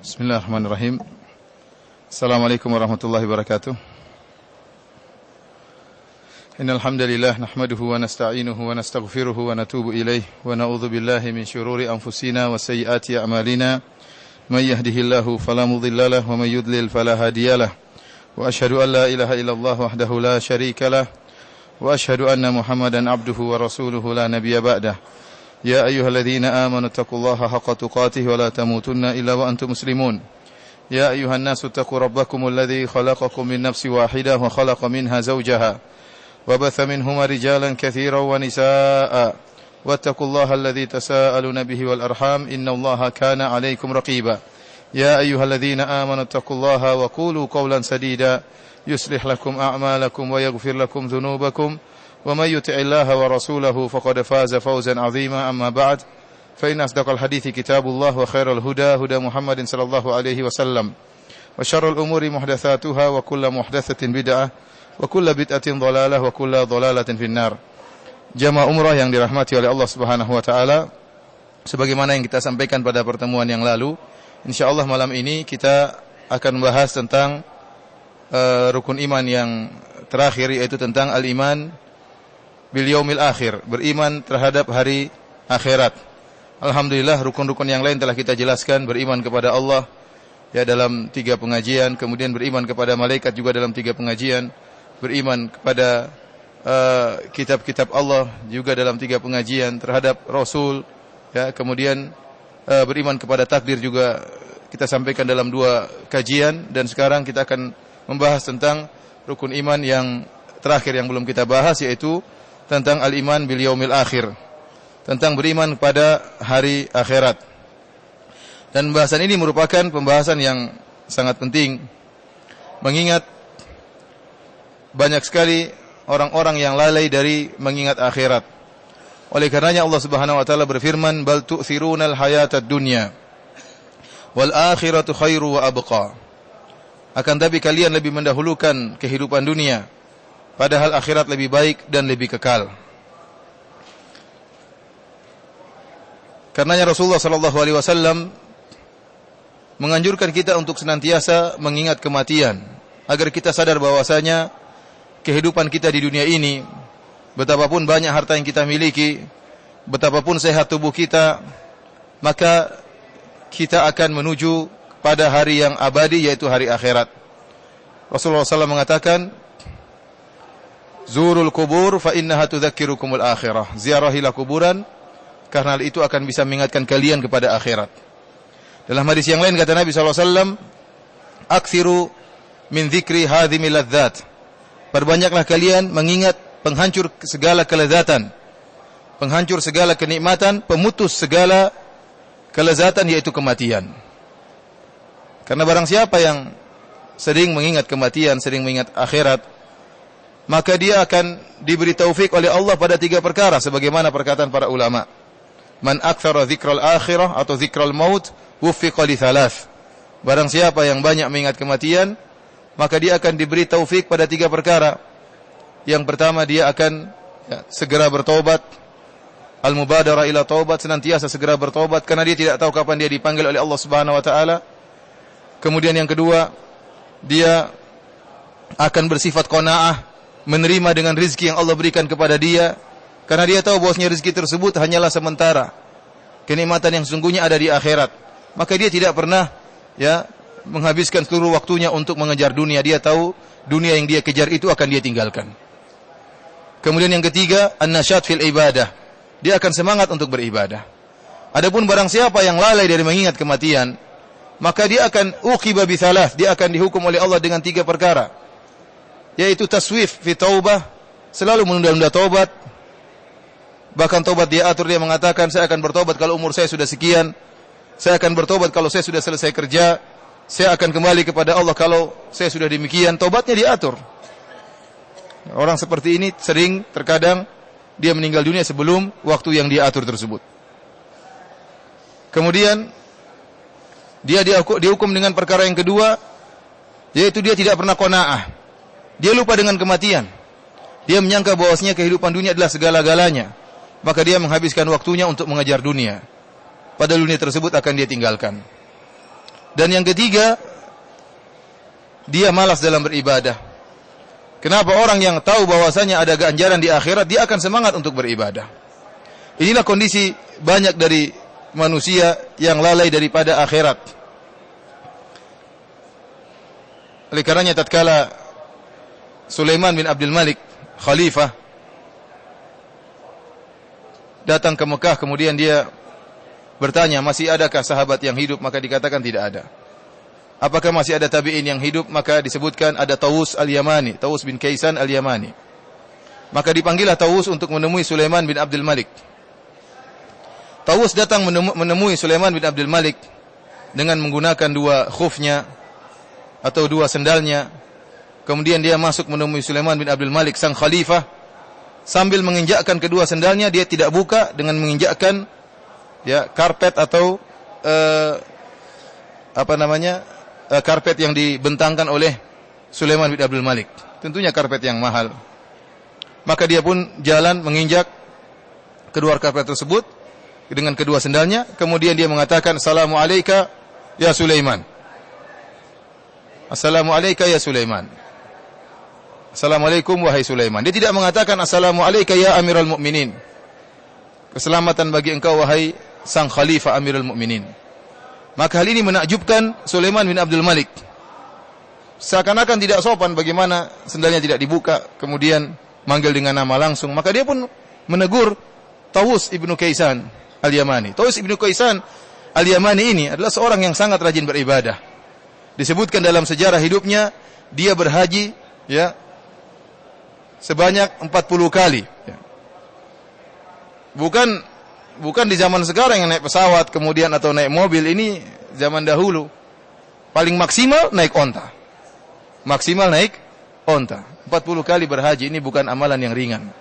Bismillahirrahmanirrahim. Assalamualaikum warahmatullahi wabarakatuh. Innal hamdalillah nahmaduhu wa nasta'inuhu wa nastaghfiruhu wa natubu ilayh wa na'udzu billahi min shururi anfusina wa sayyiati a'malina. May yahdihillahu fala mudilla lahu wa may yudlil fala hadiyalah. Wa asyhadu an la ilaha illallah wahdahu la syarika lah wa asyhadu anna Muhammadan abduhu wa rasuluhu la nabiyya ba'dah. Ya ayyuhalladzina amanu taqullaha haqqa tuqatih wa la tamutunna illa wa antum muslimun. Ya ayyuhan nasu taqu rabbakumul ladzi khalaqakum min nafsin wahidah wa khalaqa minha zawjaha wa batha minhuma rijalan katsiran wa nisaa'a wattaqullaha alladzi tasaaluna bihi wal arham innallaha kana 'alaykum raqiba. Ya ayyuhalladzina amanu taqullaha wa qulu qawlan sadida yuslih lakum a'malakum wa yaghfir lakum dhunubakum. ومن يطع الله ورسوله فقد فاز فوزا عظيما أما بعد فإن أصدق الحديث كتاب الله وخير الهدى هدى محمد صلى الله عليه وسلم وشر الأمور محدثاتها وكل محدثة بدعة وكل بدعة ضلالة وكل ضلالة في النار. Jamaah umrah yang dirahmati oleh Allah Subhanahu wa taala, sebagaimana yang kita sampaikan pada pertemuan yang lalu, insyaallah malam ini kita akan membahas tentang rukun iman yang terakhir, yaitu tentang al-iman bil yaumil akhir, beriman terhadap hari akhirat. Alhamdulillah, rukun-rukun yang lain telah kita jelaskan, beriman kepada Allah ya dalam 3 pengajian, kemudian beriman kepada malaikat juga dalam 3 pengajian, beriman kepada kitab-kitab Allah juga dalam 3 pengajian, terhadap Rasul ya, kemudian beriman kepada takdir juga kita sampaikan dalam 2 kajian, dan sekarang kita akan membahas tentang rukun iman yang terakhir yang belum kita bahas, yaitu tentang al-iman bil yaumil akhir, tentang beriman pada hari akhirat. Dan pembahasan ini merupakan pembahasan yang sangat penting, mengingat banyak sekali orang-orang yang lalai dari mengingat akhirat. Oleh karenanya Allah Subhanahu wa taala berfirman, bal tu'thirunal hayatad dunya wal akhiratu khairu wa abqa. Akan tapi kalian lebih mendahulukan kehidupan dunia, padahal akhirat lebih baik dan lebih kekal. Karenanya Rasulullah sallallahu alaihi wasallam menganjurkan kita untuk senantiasa mengingat kematian, agar kita sadar bahwasanya kehidupan kita di dunia ini, betapapun banyak harta yang kita miliki, betapapun sehat tubuh kita, maka kita akan menuju pada hari yang abadi, yaitu hari akhirat. Rasulullah SAW mengatakan, Zurul kubur fa innaha tudzakirukumul akhirah. Ziarahilah kuburan, karena itu akan bisa mengingatkan kalian kepada akhirat. Dalam hadis yang lain kata Nabi SAW, Aksiru min dzikri hadhimil ladzat. Perbanyaklah kalian mengingat penghancur segala kelezatan, penghancur segala kenikmatan, pemutus segala kelezatan, yaitu kematian. Karena barang siapa yang sering mengingat kematian, sering mengingat akhirat, maka dia akan diberi taufik oleh Allah pada 3 perkara, sebagaimana perkataan para ulama. Man aktsara dzikral akhirah atau dzikral maut wuffiqa li thalath. Barang siapa yang banyak mengingat kematian, maka dia akan diberi taufik pada 3 perkara. Yang pertama, dia akan segera bertobat. Al-mubadarah ila taubat, senantiasa segera bertobat, karena dia tidak tahu kapan dia dipanggil oleh Allah Subhanahu wa taala. Kemudian yang kedua, dia akan bersifat qanaah, menerima dengan rizki yang Allah berikan kepada dia, karena dia tahu bahwasanya rizki tersebut hanyalah sementara. Kenikmatan yang sesungguhnya ada di akhirat. Maka dia tidak pernah menghabiskan seluruh waktunya untuk mengejar dunia. Dia tahu dunia yang dia kejar itu akan dia tinggalkan. Kemudian yang ketiga, an-nasyat fil ibadah. Dia akan semangat untuk beribadah. Adapun barang siapa yang lalai dari mengingat kematian, maka dia akan uqiba bi thalath, dia akan dihukum oleh Allah dengan 3 perkara, yaitu taswif fi taubah, selalu menunda-nunda taubat. Bahkan taubat dia atur, dia mengatakan, saya akan bertobat kalau umur saya sudah sekian, saya akan bertobat kalau saya sudah selesai kerja, saya akan kembali kepada Allah kalau saya sudah demikian. Taubatnya diatur. Orang seperti ini sering, terkadang dia meninggal dunia sebelum waktu yang dia atur tersebut. Kemudian dia dihukum dengan perkara yang kedua, yaitu dia tidak pernah qanaah. Dia lupa dengan kematian. Dia menyangka bahwasanya kehidupan dunia adalah segala-galanya. Maka dia menghabiskan waktunya untuk mengejar dunia. Padahal dunia tersebut akan dia tinggalkan. Dan yang ketiga, dia malas dalam beribadah. Kenapa? Orang yang tahu bahwasanya ada ganjaran di akhirat, dia akan semangat untuk beribadah. Inilah kondisi banyak dari manusia yang lalai daripada akhirat. Oleh karenanya tatkala Sulaiman bin Abdul Malik, khalifah, datang ke Mekah, kemudian dia bertanya, masih adakah sahabat yang hidup? Maka dikatakan tidak ada. Apakah masih ada tabi'in yang hidup? Maka disebutkan ada Tawus al-Yamani, Tawus bin Kaisan al-Yamani. Maka dipanggillah Tawus untuk menemui Sulaiman bin Abdul Malik. Tawus datang menemui Sulaiman bin Abdul Malik dengan menggunakan dua khufnya atau dua sendalnya. Kemudian dia masuk menemui Sulaiman bin Abdul Malik, sang khalifah. Sambil menginjakkan kedua sendalnya, dia tidak buka dengan menginjakkan karpet atau karpet yang dibentangkan oleh Sulaiman bin Abdul Malik. Tentunya karpet yang mahal. Maka dia pun jalan menginjak kedua karpet tersebut dengan kedua sendalnya. Kemudian dia mengatakan, Assalamu alayka ya Sulaiman. Assalamu alayka ya Sulaiman. Assalamualaikum wahai Sulaiman. Dia tidak mengatakan Assalamu alayka ya Amirul Mukminin. Keselamatan bagi engkau wahai sang khalifah Amirul Mukminin. Maka hal ini menakjubkan Sulaiman bin Abdul Malik. Seakan-akan tidak sopan bagaimana sendalnya tidak dibuka, kemudian manggil dengan nama langsung. Maka dia pun menegur Tawus ibnu Kaisan al-Yamani. Tawus ibnu Kaisan al-Yamani ini adalah seorang yang sangat rajin beribadah. Disebutkan dalam sejarah hidupnya, dia berhaji sebanyak 40 kali. Bukan di zaman sekarang yang naik pesawat kemudian atau naik mobil. Ini zaman dahulu. Paling maksimal naik onta. Maksimal naik onta. 40 kali berhaji, ini bukan amalan yang ringan.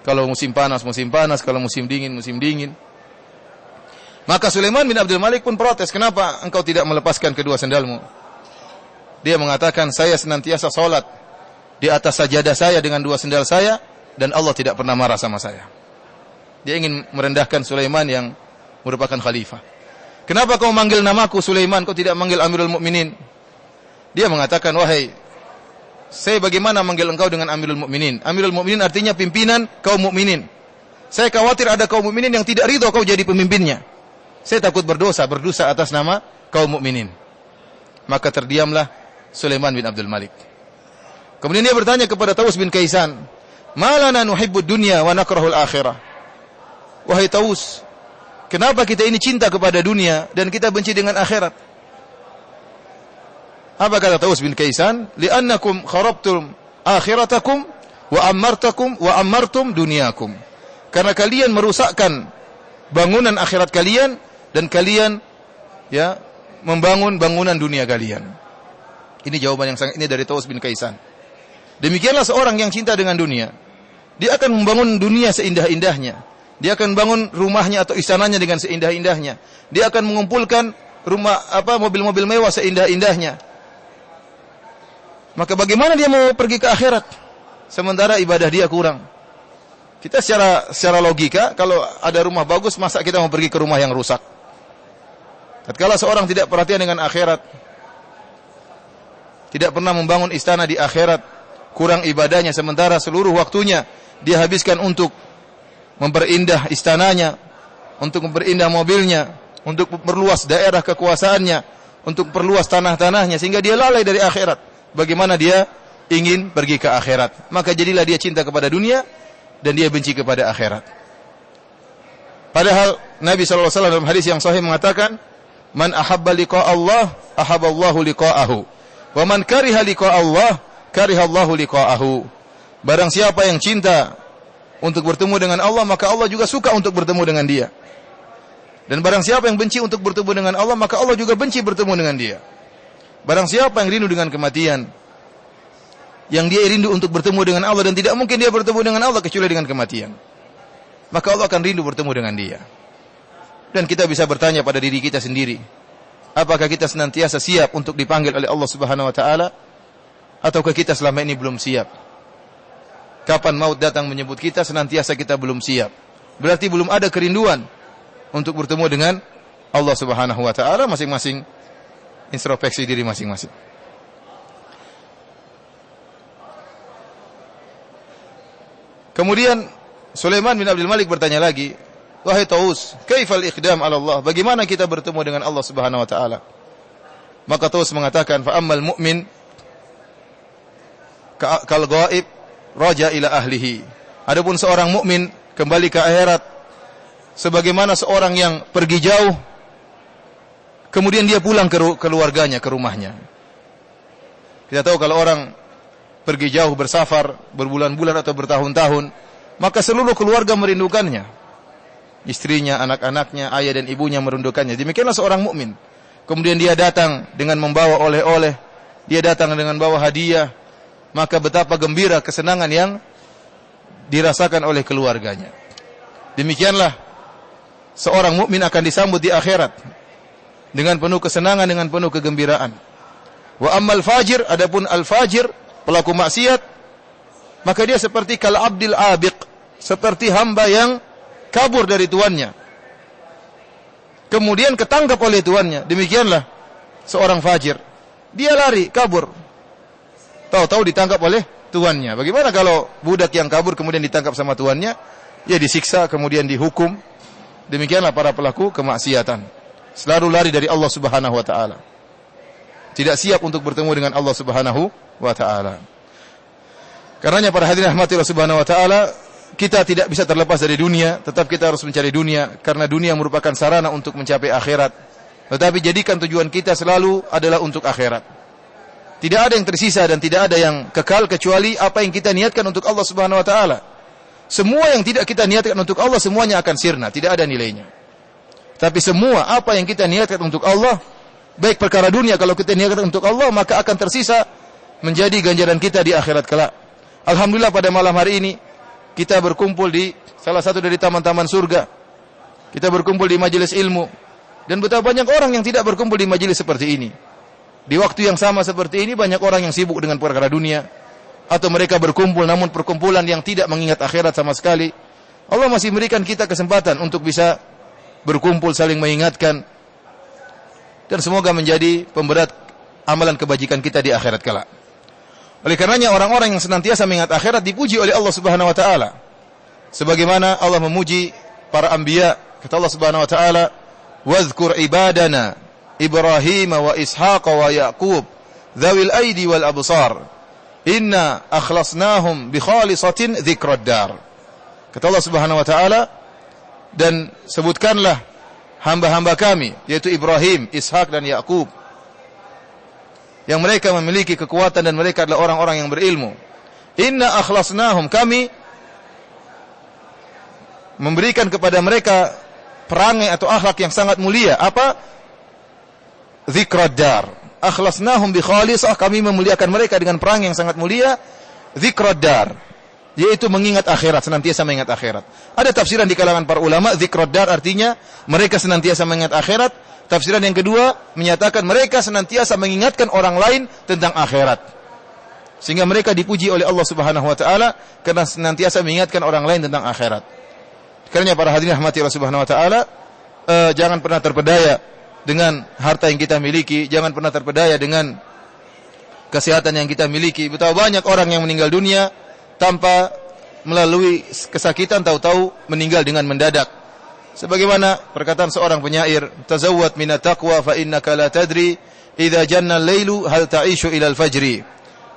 Kalau musim panas, kalau musim dingin. Maka Sulaiman bin Abdul Malik pun protes, kenapa engkau tidak melepaskan kedua sendalmu? Dia mengatakan, saya senantiasa sholat di atas sajadah saya dengan dua sendal saya, dan Allah tidak pernah marah sama saya. Dia ingin merendahkan Sulaiman yang merupakan khalifah. Kenapa kau manggil namaku Sulaiman, kau tidak manggil Amirul Mukminin? Dia mengatakan, wahai, saya bagaimana manggil engkau dengan Amirul Mukminin? Amirul Mukminin artinya pimpinan kaum mukminin. Saya khawatir ada kaum mukminin yang tidak ridho kau jadi pemimpinnya. Saya takut berdosa atas nama kaum mukminin. Maka terdiamlah Sulaiman bin Abdul Malik. Kemudian dia bertanya kepada Tawus bin Kaisan, "Malana nuhibbud dunya wa nakrahul akhirah?" Wahai Tawus, kenapa kita ini cinta kepada dunia dan kita benci dengan akhirat? Apa kata Tawus bin Kaisan? "Li'annakum kharabtum akhiratakum wa ammartum dunyakum." Karena kalian merusakkan bangunan akhirat kalian dan kalian membangun bangunan dunia kalian. Ini jawaban yang sangat ini dari Tawus bin Kaisan. Demikianlah seorang yang cinta dengan dunia. Dia akan membangun dunia seindah-indahnya. Dia akan bangun rumahnya atau istananya dengan seindah-indahnya. Dia akan mengumpulkan mobil-mobil mewah seindah-indahnya. Maka bagaimana dia mau pergi ke akhirat sementara ibadah dia kurang? Kita secara logika, kalau ada rumah bagus, masa kita mau pergi ke rumah yang rusak? Tatkala seorang tidak perhatian dengan akhirat, tidak pernah membangun istana di akhirat, kurang ibadahnya, sementara seluruh waktunya dia habiskan untuk memperindah istananya, untuk memperindah mobilnya, untuk perluas daerah kekuasaannya, untuk perluas tanah-tanahnya, sehingga dia lalai dari akhirat. Bagaimana dia ingin pergi ke akhirat? Maka jadilah dia cinta kepada dunia dan dia benci kepada akhirat. Padahal Nabi SAW dalam hadis yang sahih mengatakan, "Man ahabba liqa Allah, ahabballahu liqa'ahu. Wa man kariha liqa Allah, karihallahu liqa'ahu." Barang siapa yang cinta untuk bertemu dengan Allah, maka Allah juga suka untuk bertemu dengan dia. Dan barang siapa yang benci untuk bertemu dengan Allah, maka Allah juga benci bertemu dengan dia. Barang siapa yang rindu dengan kematian, yang dia rindu untuk bertemu dengan Allah, dan tidak mungkin dia bertemu dengan Allah kecuali dengan kematian, maka Allah akan rindu bertemu dengan dia. Dan kita bisa bertanya pada diri kita sendiri, apakah kita senantiasa siap untuk dipanggil oleh Allah Subhanahu wa taala, ataukah kita selama ini belum siap? Kapan maut datang menyebut kita, senantiasa kita belum siap. Berarti belum ada kerinduan untuk bertemu dengan Allah Subhanahu wa taala. Masing-masing introspeksi diri masing-masing. Kemudian Sulaiman bin Abdul Malik bertanya lagi, wahai Taus, kaifal iqdam ala Allah? Bagaimana kita bertemu dengan Allah Subhanahu wa taala? Maka Taus mengatakan, fa ammal mu'min kal ghaib raja ila ahlihi. Adapun seorang mukmin kembali ke akhirat sebagaimana seorang yang pergi jauh kemudian dia pulang ke keluarganya, ke rumahnya. Kita tahu kalau orang pergi jauh bersafar berbulan-bulan atau bertahun-tahun, maka seluruh keluarga merindukannya. Istrinya, anak-anaknya, ayah dan ibunya merindukannya. Demikianlah seorang mukmin. Kemudian dia datang dengan membawa oleh-oleh, dia datang dengan bawa hadiah, maka betapa gembira kesenangan yang dirasakan oleh keluarganya. Demikianlah seorang mukmin akan disambut di akhirat dengan penuh kesenangan, dengan penuh kegembiraan. Wa ammal fajir, adapun al-fajir, pelaku maksiat, maka dia seperti kal abdil abiq, seperti hamba yang kabur dari tuannya, kemudian ketangkap oleh tuannya. Demikianlah seorang fajir, dia lari, kabur, tahu-tahu ditangkap oleh tuannya. Bagaimana kalau budak yang kabur kemudian ditangkap sama tuannya? Ya disiksa, kemudian dihukum. Demikianlah para pelaku kemaksiatan, selalu lari dari Allah Subhanahu wa taala, tidak siap untuk bertemu dengan Allah Subhanahu wa taala. Karenanya para hadirin rahmati Allah Subhanahu wa taala, kita tidak bisa terlepas dari dunia, tetap kita harus mencari dunia karena dunia merupakan sarana untuk mencapai akhirat. Tetapi jadikan tujuan kita selalu adalah untuk akhirat. Tidak ada yang tersisa dan tidak ada yang kekal kecuali apa yang kita niatkan untuk Allah Subhanahu wa taala. Semua yang tidak kita niatkan untuk Allah semuanya akan sirna, tidak ada nilainya. Tapi semua apa yang kita niatkan untuk Allah, baik perkara dunia kalau kita niatkan untuk Allah, maka akan tersisa menjadi ganjaran kita di akhirat kelak. Alhamdulillah pada malam hari ini kita berkumpul di salah satu dari taman-taman surga. Kita berkumpul di majelis ilmu. Dan betapa banyak orang yang tidak berkumpul di majelis seperti ini. Di waktu yang sama seperti ini banyak orang yang sibuk dengan perkara dunia, atau mereka berkumpul namun perkumpulan yang tidak mengingat akhirat sama sekali. Allah masih memberikan kita kesempatan untuk bisa berkumpul saling mengingatkan, dan semoga menjadi pemberat amalan kebajikan kita di akhirat kelak. Oleh karenanya orang-orang yang senantiasa mengingat akhirat dipuji oleh Allah Subhanahu wa taala. Sebagaimana Allah memuji para anbiya, kata Allah Subhanahu wa taala, "Wadhkur ibadana Ibrahim wa Ishaq wa Yaqub dzawil aidi wal absar. Inna akhlasnahum bi khalisatin dzikrad dar." Kata Allah Subhanahu wa taala, dan sebutkanlah hamba-hamba kami, yaitu Ibrahim, Ishak dan Yaqub, yang mereka memiliki kekuatan dan mereka adalah orang-orang yang berilmu. Inna akhlasnahum, kami memberikan kepada mereka perangai atau akhlak yang sangat mulia. Apa? Dzikrad dar. Akhlasnahum bi khalisah, kami memuliakan mereka dengan perangai yang sangat mulia. Dzikrad dar, yaitu mengingat akhirat, senantiasa mengingat akhirat. Ada tafsiran di kalangan para ulama, dzikrad dar artinya mereka senantiasa mengingat akhirat. Tafsiran yang kedua menyatakan mereka senantiasa mengingatkan orang lain tentang akhirat, sehingga mereka dipuji oleh Allah Subhanahu wa taala karena senantiasa mengingatkan orang lain tentang akhirat. Karena para hadirin rahmati Allah Subhanahu wa taala, jangan pernah terpedaya dengan harta yang kita miliki, jangan pernah terpedaya dengan kesehatan yang kita miliki. Betapa banyak orang yang meninggal dunia tanpa melalui kesakitan, tahu-tahu meninggal dengan mendadak. Sebagaimana perkataan seorang penyair, "Tazawwad minat taqwa fa innaka la tadri idza janna al-lailu hal ta'ishu ila al-fajri."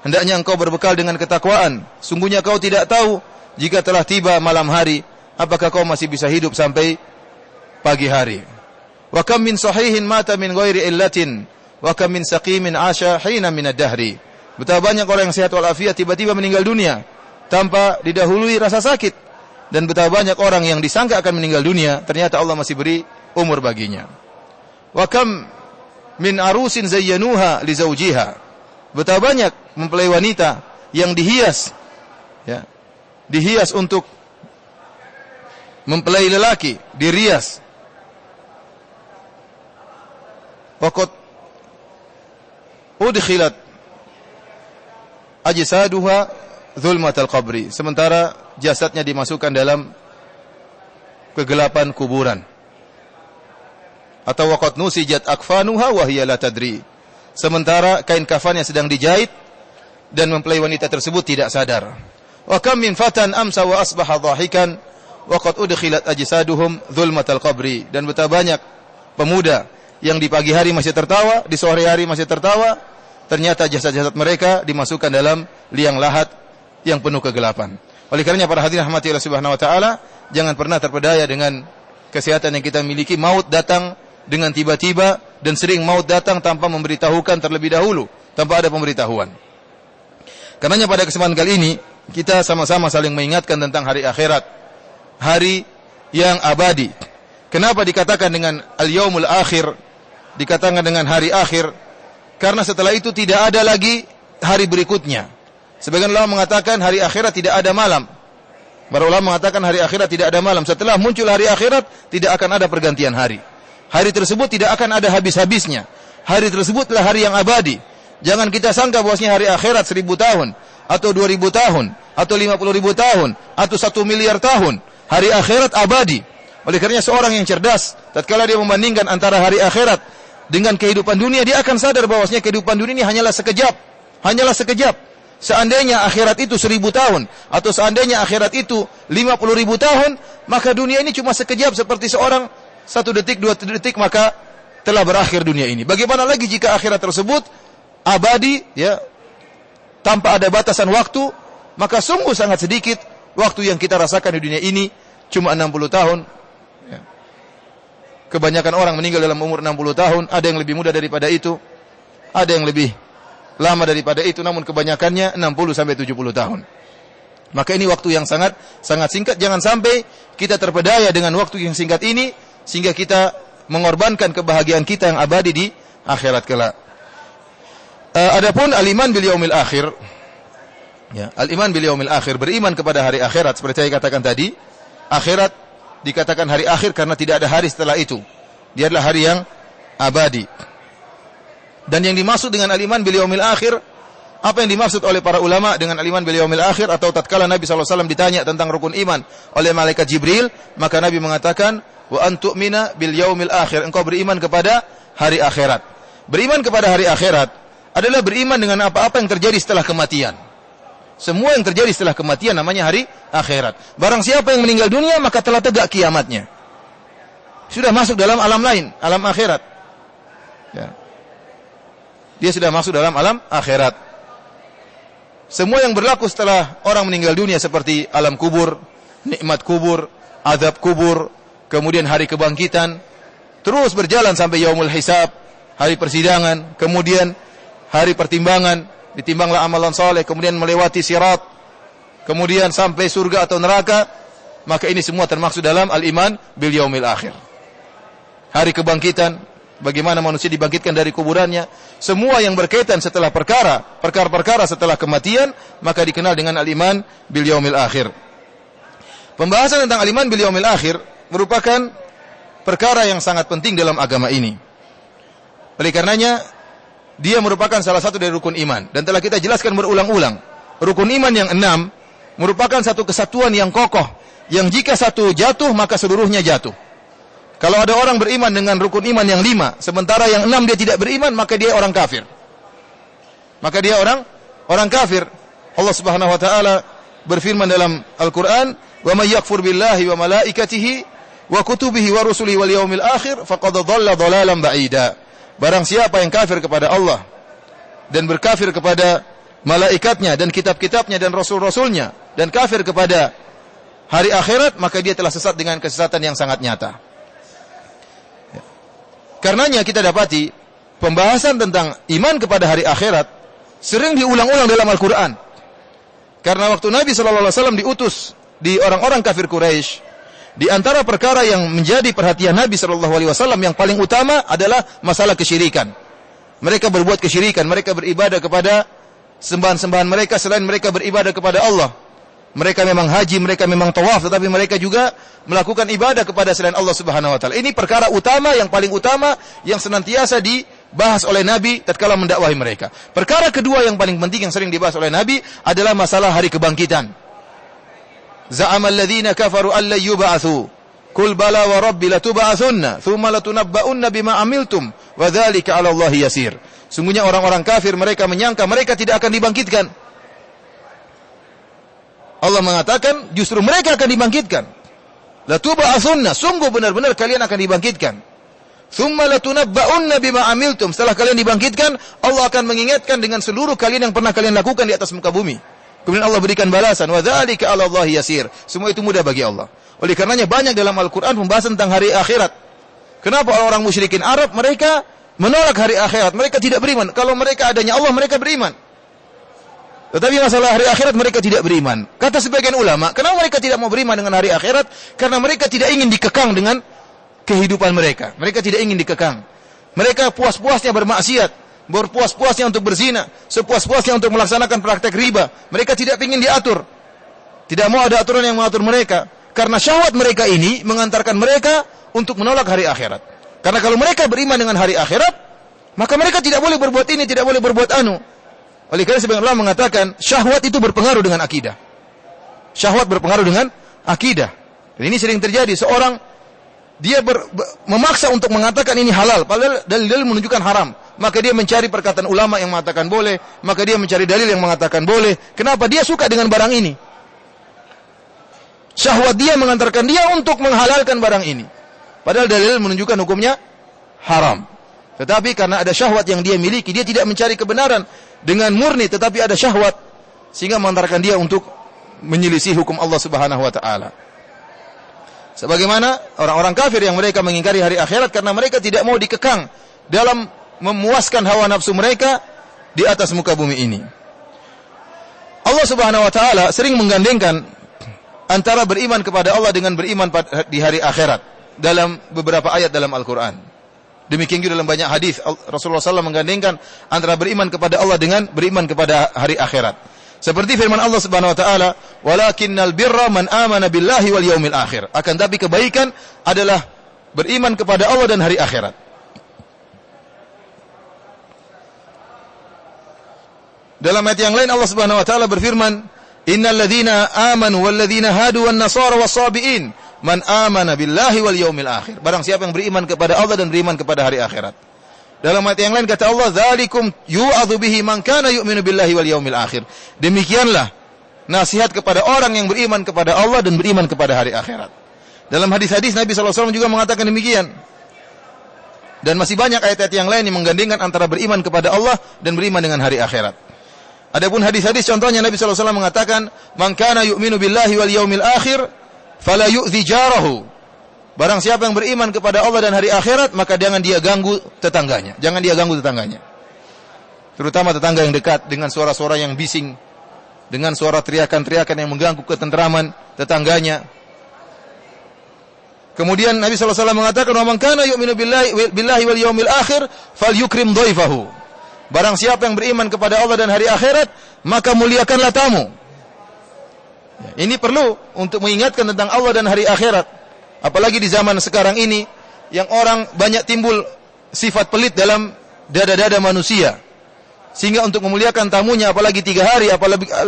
Hendaknya engkau berbekal dengan ketakwaan. Sungguhnya kau tidak tahu jika telah tiba malam hari, apakah kau masih bisa hidup sampai pagi hari. Wa kam min sahihin mata min ghairi illatin wa kam min saqimin 'asha hina min ad-dahri. Betapa banyak orang yang sehat walafiat tiba-tiba meninggal dunia tanpa didahului rasa sakit. Dan betapa banyak orang yang disangka akan meninggal dunia, ternyata Allah masih beri umur baginya. Wa kam min arusin zayyanuha li zawjiha. Betapa banyak mempelai wanita yang dihias, ya, dihias untuk mempelai lelaki, dirias. Waqad udkhilat ajsaduha zulmatal qabri. Sementara jasadnya dimasukkan dalam kegelapan kuburan. Atau waqad nusijat akfanuha wa hiya la tadri. sementara kain kafannya sedang dijahit dan mempelai wanita tersebut tidak sadar. Wa kam min fatan amsa wa asbaha dhahikan wa qad udkhilat ajsaduhum dhulmatal qabri. Dan betapa banyak pemuda yang di pagi hari masih tertawa, di sore hari masih tertawa, ternyata jasad-jasad mereka dimasukkan dalam liang lahat yang penuh kegelapan. Oleh karenanya para hadirin rahmati Allah Subhanahu wa taala, jangan pernah terpedaya dengan kesehatan yang kita miliki. Maut datang dengan tiba-tiba dan sering maut datang tanpa memberitahukan terlebih dahulu, tanpa ada pemberitahuan. Karenanya pada kesempatan kali ini kita sama-sama saling mengingatkan tentang hari akhirat, hari yang abadi. Kenapa dikatakan dengan al-yaumul akhir, dikatakan dengan hari akhir? Karena setelah itu tidak ada lagi hari berikutnya. Sebagian ulama mengatakan hari akhirat tidak ada malam. Para ulama mengatakan hari akhirat tidak ada malam. Setelah muncul hari akhirat, tidak akan ada pergantian hari. Hari tersebut tidak akan ada habis-habisnya. Hari tersebutlah hari yang abadi. Jangan kita sangka bahwasanya hari akhirat 1000 tahun, atau 2000 tahun, atau 50.000 tahun, atau 1 miliar tahun. Hari akhirat abadi. Oleh karenanya seorang yang cerdas, tatkala dia membandingkan antara hari akhirat dengan kehidupan dunia, dia akan sadar bahwasanya kehidupan dunia ini hanyalah sekejap. Hanyalah sekejap. Seandainya akhirat itu 1000 tahun, atau seandainya akhirat itu 50.000 tahun, maka dunia ini cuma sekejap, seperti seorang 1 detik, 2 detik, maka telah berakhir dunia ini. Bagaimana lagi jika akhirat tersebut abadi, ya, tanpa ada batasan waktu, maka sungguh sangat sedikit waktu yang kita rasakan di dunia ini, cuma 60 tahun. Ya. Kebanyakan orang meninggal dalam umur 60 tahun, ada yang lebih muda daripada itu, ada yang lebih lama daripada itu, namun kebanyakannya 60 sampai 70 tahun. Maka ini waktu yang sangat singkat. Jangan sampai kita terpedaya dengan waktu yang singkat ini sehingga kita mengorbankan kebahagiaan kita yang abadi di akhirat kelak. Adapun al-iman bil yaumil akhir, ya, al-iman bil yaumil akhir, beriman kepada hari akhirat, seperti saya katakan tadi, akhirat dikatakan hari akhir karena tidak ada hari setelah itu. Dia adalah hari yang abadi. Dan yang dimaksud dengan al-iman bil yaumil akhir, apa yang dimaksud oleh para ulama dengan al-iman bil yaumil akhir? Atau tatkala Nabi SAW ditanya tentang rukun iman oleh malaikat Jibril, maka Nabi mengatakan, wa antu'mina bil yaumil akhir, engkau beriman kepada hari akhirat. Beriman kepada hari akhirat adalah beriman dengan apa-apa yang terjadi setelah kematian. Semua yang terjadi setelah kematian namanya hari akhirat. Barang siapa yang meninggal dunia, maka telah tegak kiamatnya. Sudah masuk dalam alam lain, alam akhirat. Ya. Dia sudah masuk dalam alam akhirat. Semua yang berlaku setelah orang meninggal dunia seperti alam kubur, nikmat kubur, azab kubur, kemudian hari kebangkitan, terus berjalan sampai yaumul hisab, hari persidangan, kemudian hari pertimbangan, ditimbanglah amalan saleh, kemudian melewati sirat, kemudian sampai surga atau neraka, maka ini semua termasuk dalam al-iman bil yaumil akhir. Hari kebangkitan, bagaimana manusia dibangkitkan dari kuburannya, semua yang berkaitan setelah perkara-perkara setelah kematian, maka dikenal dengan al-iman bil yaumil akhir. Pembahasan tentang al-iman bil yaumil akhir merupakan perkara yang sangat penting dalam agama ini. Oleh karenanya, dia merupakan salah satu dari rukun iman. Dan telah kita jelaskan berulang-ulang, rukun iman yang 6 merupakan satu kesatuan yang kokoh, yang jika satu jatuh, maka seluruhnya jatuh. Kalau ada orang beriman dengan rukun iman yang 5, sementara yang 6 dia tidak beriman, maka dia orang kafir. Maka dia orang kafir. Allah Subhanahu wa taala berfirman dalam Al-Qur'an, "Wa may yakfur billahi wa malaikatihi wa kutubihi wa rusulihi wal yaumil akhir faqad dhalla dhalalan ba'ida." Barang siapa yang kafir kepada Allah dan berkafir kepada malaikatnya dan kitab-kitabnya dan rasul-rasulnya dan kafir kepada hari akhirat, maka dia telah sesat dengan kesesatan yang sangat nyata. Karenanya kita dapati pembahasan tentang iman kepada hari akhirat sering diulang-ulang dalam Al-Quran. Karena waktu Nabi SAW diutus di orang-orang kafir Quraisy, di antara perkara yang menjadi perhatian Nabi SAW yang paling utama adalah masalah kesyirikan. Mereka berbuat kesyirikan, mereka beribadah kepada sembahan-sembahan mereka selain mereka beribadah kepada Allah. Mereka memang haji, mereka memang tawaf, tetapi mereka juga melakukan ibadah kepada selain Allah Subhanahu wa taala. Ini perkara utama, yang paling utama, yang senantiasa dibahas oleh Nabi tatkala mendakwahi mereka. Perkara kedua yang paling penting yang sering dibahas oleh Nabi adalah masalah hari kebangkitan. Za'ama alladhina kafaru an la yub'atsu. Qul bala wa rabbi latub'atsunna, thumma latunabba'unna bima amiltum, wa dzalika 'ala Allahi yasir. Sungguhnya orang-orang kafir mereka menyangka mereka tidak akan dibangkitkan. Allah mengatakan justru mereka akan dibangkitkan. La tub'atsunna, sungguh benar-benar kalian akan dibangkitkan. Tsumma latunabba'unna bima amiltum. Setelah kalian dibangkitkan, Allah akan mengingatkan dengan seluruh kalian yang pernah kalian lakukan di atas muka bumi. Kemudian Allah berikan balasan, wa dzalika 'ala Allahi yasir. Semua itu mudah bagi Allah. Oleh karenanya banyak dalam Al-Qur'an pembahasan tentang hari akhirat. Kenapa orang-orang musyrikin Arab mereka menolak hari akhirat? Mereka tidak beriman. Kalau mereka adanya Allah, mereka beriman. Tetapi masalah hari akhirat mereka tidak beriman. Kata sebagian ulama, kenapa mereka tidak mau beriman dengan hari akhirat? Karena mereka tidak ingin dikekang dengan kehidupan mereka. Mereka tidak ingin dikekang. Mereka puas-puasnya bermaksiat, berpuas-puasnya untuk berzina, sepuas-puasnya untuk melaksanakan praktek riba. Mereka tidak ingin diatur. Tidak mau ada aturan yang mengatur mereka. Karena syahwat mereka ini mengantarkan mereka untuk menolak hari akhirat. Karena kalau mereka beriman dengan hari akhirat, maka mereka tidak boleh berbuat ini, tidak boleh berbuat anu. Oleh karena sebagian ulama mengatakan syahwat itu berpengaruh dengan akidah. Syahwat berpengaruh dengan akidah. Dan ini sering terjadi, seorang dia memaksa untuk mengatakan ini halal, padahal dalil-dalil menunjukkan haram. Maka dia mencari perkataan ulama yang mengatakan boleh, maka dia mencari dalil yang mengatakan boleh. Kenapa? Dia suka dengan barang ini. Syahwat dia mengantarkan dia untuk menghalalkan barang ini. Padahal dalil menunjukkan hukumnya haram. Tetapi karena ada syahwat yang dia miliki, dia tidak mencari kebenaran dengan murni, tetapi ada syahwat sehingga mengantarkan dia untuk menyelisih hukum Allah Subhanahu wa taala. Sebagaimana orang-orang kafir yang mereka mengingkari hari akhirat karena mereka tidak mau dikekang dalam memuaskan hawa nafsu mereka di atas muka bumi ini. Allah Subhanahu wa taala sering menggandengkan antara beriman kepada Allah dengan beriman di hari akhirat dalam beberapa ayat dalam Al-Qur'an. Demikian juga dalam banyak hadis Rasulullah SAW menggandengkan antara beriman kepada Allah dengan beriman kepada hari akhirat. Seperti firman Allah Subhanahu wa taala, "Walakinnal birra man amana billahi wal yaumil akhir." Akan tapi kebaikan adalah beriman kepada Allah dan hari akhirat. Dalam ayat yang lain Allah Subhanahu wa taala berfirman, "Innal ladzina amanu wal ladzina hadu wan nasara was-sabiin man amana billahi wal yaumil akhir." Barang siapa yang beriman kepada Allah dan beriman kepada hari akhirat. Dalam ayat yang lain kata Allah, "Dzalikum yu'adzu bihi man kana yu'minu billahi wal yaumil akhir." Demikianlah nasihat kepada orang yang beriman kepada Allah dan beriman kepada hari akhirat. Dalam hadis-hadis Nabi sallallahu alaihi wasallam juga mengatakan demikian. Dan masih banyak ayat-ayat yang lain yang menggandengkan antara beriman kepada Allah dan beriman dengan hari akhirat. Adapun hadis-hadis contohnya Nabi sallallahu alaihi wasallam mengatakan, "Man kana yu'minu billahi wal yaumil akhir fala yu'dhi jarahu." Barang siapa yang beriman kepada Allah dan hari akhirat, maka jangan dia ganggu tetangganya. Jangan dia ganggu tetangganya. Terutama tetangga yang dekat dengan suara-suara yang bising, dengan suara teriakan-teriakan yang mengganggu ketentraman tetangganya. Kemudian Nabi sallallahu alaihi wasallam mengatakan, "Man kana yu'minu billahi wal yaumil akhir falyukrim dhaifahu." Barang siapa yang beriman kepada Allah dan hari akhirat, maka muliakanlah tamu. Ini perlu untuk mengingatkan tentang Allah dan hari akhirat. Apalagi di zaman sekarang ini, yang orang banyak timbul sifat pelit dalam dada-dada manusia. Sehingga untuk memuliakan tamunya, apalagi 3 hari,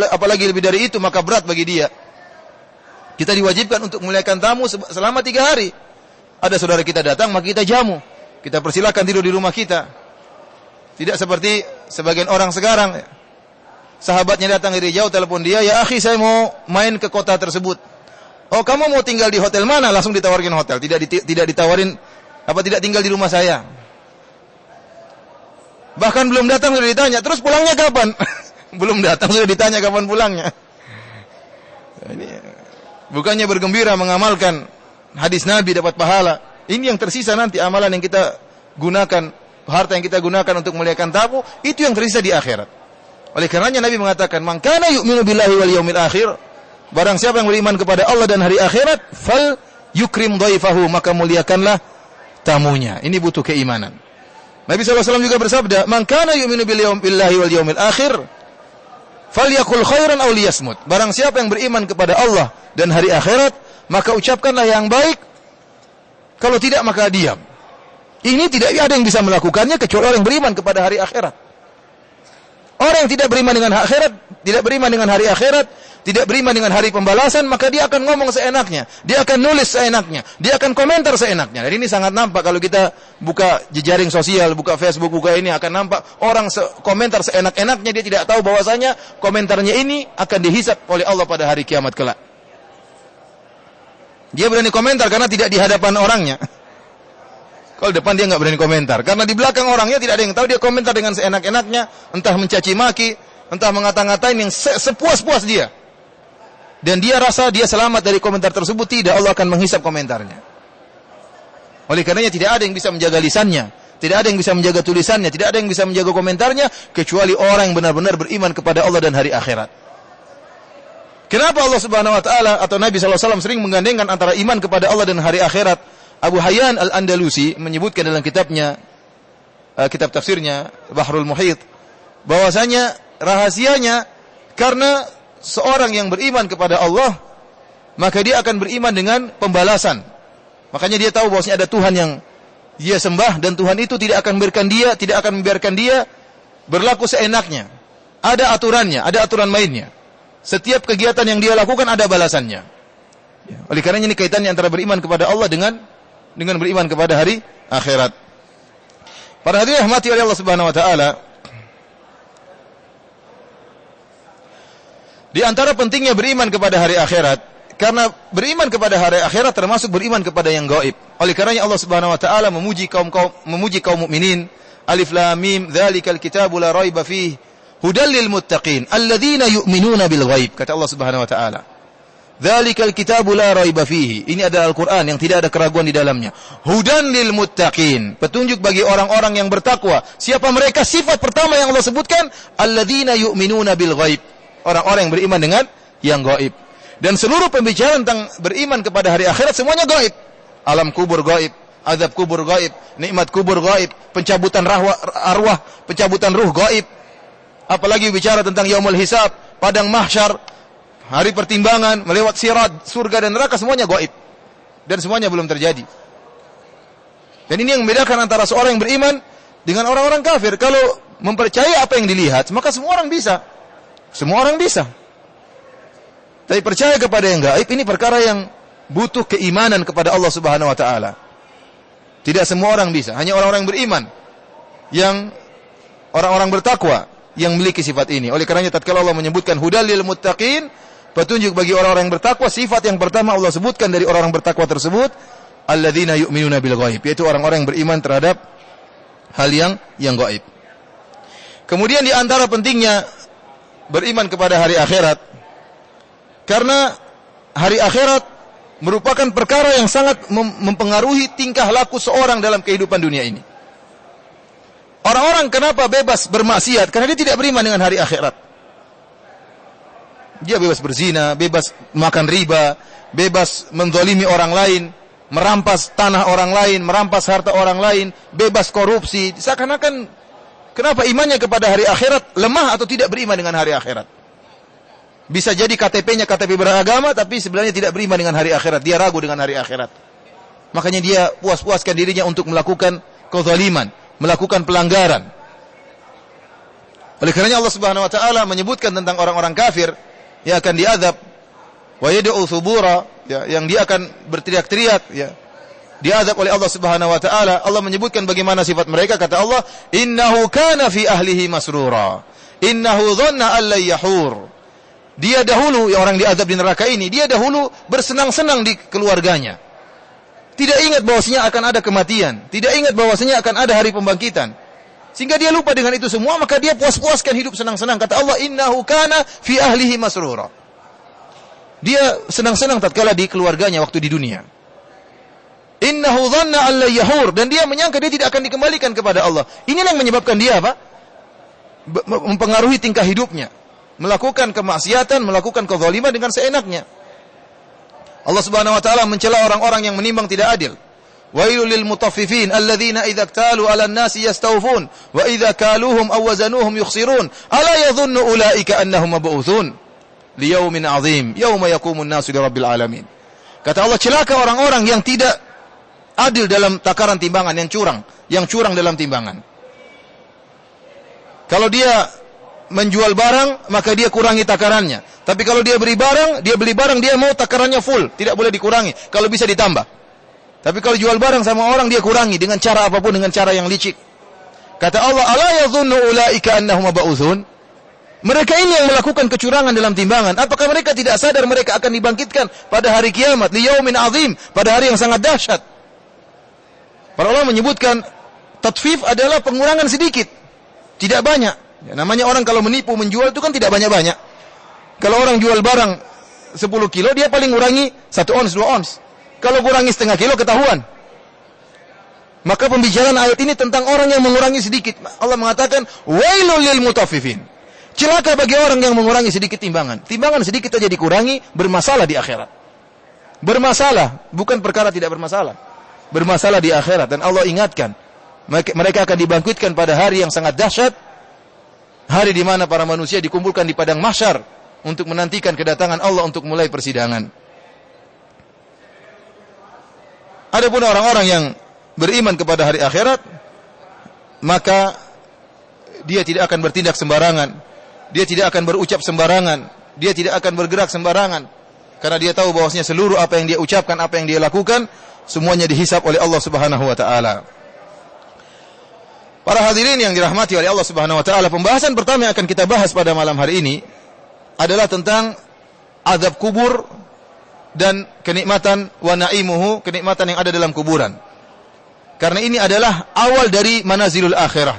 apalagi lebih dari itu, maka berat bagi dia. Kita diwajibkan untuk memuliakan tamu selama 3 hari. Ada saudara kita datang, maka kita jamu. Kita persilakan tidur di rumah kita. Tidak seperti sebagian orang sekarang. Sahabatnya datang dari jauh, telepon dia, "Ya akhi, saya mau main ke kota tersebut." "Oh, kamu mau tinggal di hotel mana?" Langsung ditawarkan hotel. Tidak ditawarin, tidak tinggal di rumah saya. Bahkan belum datang sudah ditanya, "Terus pulangnya kapan?" Belum datang sudah ditanya kapan pulangnya. Ini bukannya bergembira mengamalkan hadis Nabi dapat pahala. Ini yang tersisa nanti amalan yang kita gunakan, harta yang kita gunakan untuk memuliakan tamu, itu yang tersisa di akhirat. Oleh karenanya Nabi mengatakan, "Man kana yu'minu billahi wal yaumil akhir." Barang siapa yang beriman kepada Allah dan hari akhirat, fal yukrim dhaifahu, maka muliakanlah tamunya. Ini butuh keimanan. Nabi SAW juga bersabda, "Man kana yu'minu billahi wal yaumil akhir, falyakul khairan aw liyasmut." Barang siapa yang beriman kepada Allah dan hari akhirat, maka ucapkanlah yang baik. Kalau tidak, maka diam. Ini tidak ada yang bisa melakukannya kecuali orang yang beriman kepada hari akhirat. Orang yang tidak beriman dengan akhirat, tidak beriman dengan hari akhirat, tidak beriman dengan hari pembalasan, maka dia akan ngomong seenaknya, dia akan nulis seenaknya, dia akan komentar seenaknya. Dan ini sangat nampak kalau kita buka jejaring sosial, buka Facebook, buka ini, akan nampak orang komentar seenak-enaknya, dia tidak tahu bahwasanya komentarnya ini akan dihisab oleh Allah pada hari kiamat kelak. Dia berani komentar karena tidak di hadapan orangnya. Kalau depan dia nggak berani komentar, karena di belakang orangnya tidak ada yang tahu, dia komentar dengan seenak-enaknya, entah mencaci maki, entah mengata-ngatain yang sepuas-puas dia. Dan dia rasa dia selamat dari komentar tersebut. Tidak, Allah akan menghisap komentarnya. Oleh karenanya tidak ada yang bisa menjaga lisannya, tidak ada yang bisa menjaga tulisannya, tidak ada yang bisa menjaga komentarnya, kecuali orang yang benar-benar beriman kepada Allah dan hari akhirat. Kenapa Allah Subhanahu wa taala atau Nabi sallallahu alaihi wasallam sering menggandengkan antara iman kepada Allah dan hari akhirat? Abu Hayyan Al-Andalusi menyebutkan dalam kitabnya, kitab tafsirnya Bahrul Muhit, bahwasanya rahasianya karena seorang yang beriman kepada Allah, maka dia akan beriman dengan pembalasan. Makanya dia tahu bahwasanya ada Tuhan yang dia sembah, dan Tuhan itu tidak akan membiarkan dia berlaku seenaknya. Ada aturannya, ada aturan mainnya. Setiap kegiatan yang dia lakukan ada balasannya. Oleh karena ini kaitannya antara beriman kepada Allah dengan beriman kepada hari akhirat. Para hadirin rahmati oleh Allah Subhanahu wa taala, di antara pentingnya beriman kepada hari akhirat, karena beriman kepada hari akhirat termasuk beriman kepada yang gaib. Oleh karenanya Allah Subhanahu wa taala memuji kaum mukminin. Alif lam mim, dzalikal kitabu la raiba fihi hudal lil muttaqin alladzina yu'minuna bil ghaib. Kata Allah Subhanahu wa taala, dzalikal kitabu la raiba fihi. Ini adalah Al-Qur'an yang tidak ada keraguan di dalamnya. Hudan lil muttaqin, petunjuk bagi orang-orang yang bertakwa. Siapa mereka? Sifat pertama yang Allah sebutkan, alladzina yu'minuna bil ghaib. Orang-orang yang beriman dengan yang gaib. Dan seluruh pembicaraan tentang beriman kepada hari akhirat semuanya gaib. Alam kubur gaib, azab kubur gaib, nikmat kubur gaib, pencabutan arwah, pencabutan ruh gaib. Apalagi bicara tentang yaumul hisab, padang mahsyar, hari pertimbangan, melewat sirat, surga dan neraka, semuanya gaib. Dan semuanya belum terjadi. Dan ini yang membedakan antara seorang yang beriman dengan orang-orang kafir. Kalau mempercayai apa yang dilihat, maka semua orang bisa. Semua orang bisa. Tapi percaya kepada yang gaib ini perkara yang butuh keimanan kepada Allah Subhanahu wa taala. Tidak semua orang bisa, hanya orang-orang yang beriman, yang orang-orang bertakwa yang memiliki sifat ini. Oleh karenanya tatkala Allah menyebutkan hudal lil muttaqin, petunjuk bagi orang-orang yang bertakwa, sifat yang pertama Allah sebutkan dari orang-orang bertakwa tersebut, alladzina yu'minuna bil ghaib, yaitu orang-orang yang beriman terhadap hal yang gaib. Kemudian di antara pentingnya beriman kepada hari akhirat, karena hari akhirat merupakan perkara yang sangat mempengaruhi tingkah laku seorang dalam kehidupan dunia ini. Orang-orang kenapa bebas bermaksiat? Karena dia tidak beriman dengan hari akhirat. Dia bebas berzina, bebas makan riba, bebas menzalimi orang lain, merampas tanah orang lain, merampas harta orang lain, bebas korupsi. Seakan-akan kenapa imannya kepada hari akhirat lemah atau tidak beriman dengan hari akhirat? Bisa jadi KTP-nya KTP beragama, tapi sebenarnya tidak beriman dengan hari akhirat. Dia ragu dengan hari akhirat. Makanya dia puas-puaskan dirinya untuk melakukan kezaliman, melakukan pelanggaran. Oleh karenanya Allah Subhanahu wa taala menyebutkan tentang orang-orang kafir yang akan diazab, wa yad'u thubura, ya, yang dia akan berteriak-teriak, ya, diazab oleh Allah Subhanahu wa taala. Allah menyebutkan bagaimana sifat mereka. Kata Allah, innahu kana fi ahlihi masrura, innahu dhanna an la yahur. Dia dahulu, yang orang diazab di neraka ini, dia dahulu bersenang-senang di keluarganya. Tidak ingat bahwasanya akan ada kematian, tidak ingat bahwasanya akan ada hari pembangkitan. Sehingga dia lupa dengan itu semua, maka dia puas-puaskan hidup senang-senang. Kata Allah, innahu kana fi ahlihi masrura. Dia senang-senang tatkala di keluarganya waktu di dunia. Innahu dhanna an la yahur, dan dia menyangka dia tidak akan dikembalikan kepada Allah. Inilah yang menyebabkan dia apa? Mempengaruhi tingkah hidupnya, melakukan kemaksiatan, melakukan kezaliman dengan seenaknya. Allah Subhanahu wa taala mencela orang-orang yang menimbang tidak adil. Wailul lil mutaffifin alladzina idza iktalu 'alan nasi yastawfun wa idza kaluhum aw wazanuhum yukhsirun ala yadhunnu ulaika annahum mab'utsun liyaumin 'adzim yauma yaqumun nasu lirabbil alamin. Kata Allah, celaka orang-orang yang tidak adil dalam takaran timbangan, yang curang dalam timbangan. Kalau dia menjual barang, maka dia kurangi takarannya. Tapi kalau dia beli barang, dia mau takarannya full, tidak boleh dikurangi. Kalau bisa ditambah. Tapi kalau jual barang sama orang, dia kurangi dengan cara apapun, dengan cara yang licik. Kata Allah, "Ala yadhunnu ulaika annahum mab'utsun?" Mereka ini yang melakukan kecurangan dalam timbangan. Apakah mereka tidak sadar mereka akan dibangkitkan pada hari kiamat, liyaumin azim, pada hari yang sangat dahsyat? Para ulama menyebutkan tatfif adalah pengurangan sedikit, tidak banyak. Ya, namanya orang kalau menipu menjual itu kan tidak banyak-banyak. Kalau orang jual barang 10 kilo, dia paling ngurangi 1 ons, 2 ons. Kalau kurangi setengah kilo, ketahuan. Maka pembicaraan ayat ini tentang orang yang mengurangi sedikit. Allah mengatakan, wailul lil mutaffifin. Celaka bagi orang yang mengurangi sedikit timbangan. Timbangan sedikit saja dikurangi, bermasalah di akhirat. Bermasalah, bukan perkara tidak bermasalah. Bermasalah di akhirat. Dan Allah ingatkan, mereka akan dibangkitkan pada hari yang sangat dahsyat. Hari di mana para manusia dikumpulkan di padang mahsyar untuk menantikan kedatangan Allah untuk mulai persidangan. Adapun orang-orang yang beriman kepada hari akhirat, maka dia tidak akan bertindak sembarangan, dia tidak akan berucap sembarangan, dia tidak akan bergerak sembarangan, karena dia tahu bahwasanya seluruh apa yang dia ucapkan, apa yang dia lakukan, semuanya dihisab oleh Allah Subhanahu wa taala. Para hadirin yang dirahmati oleh Allah Subhanahu wa taala, pembahasan pertama yang akan kita bahas pada malam hari ini adalah tentang azab kubur dan kenikmatan wa na'imuhu, kenikmatan yang ada dalam kuburan. Karena ini adalah awal dari manazilul akhirah,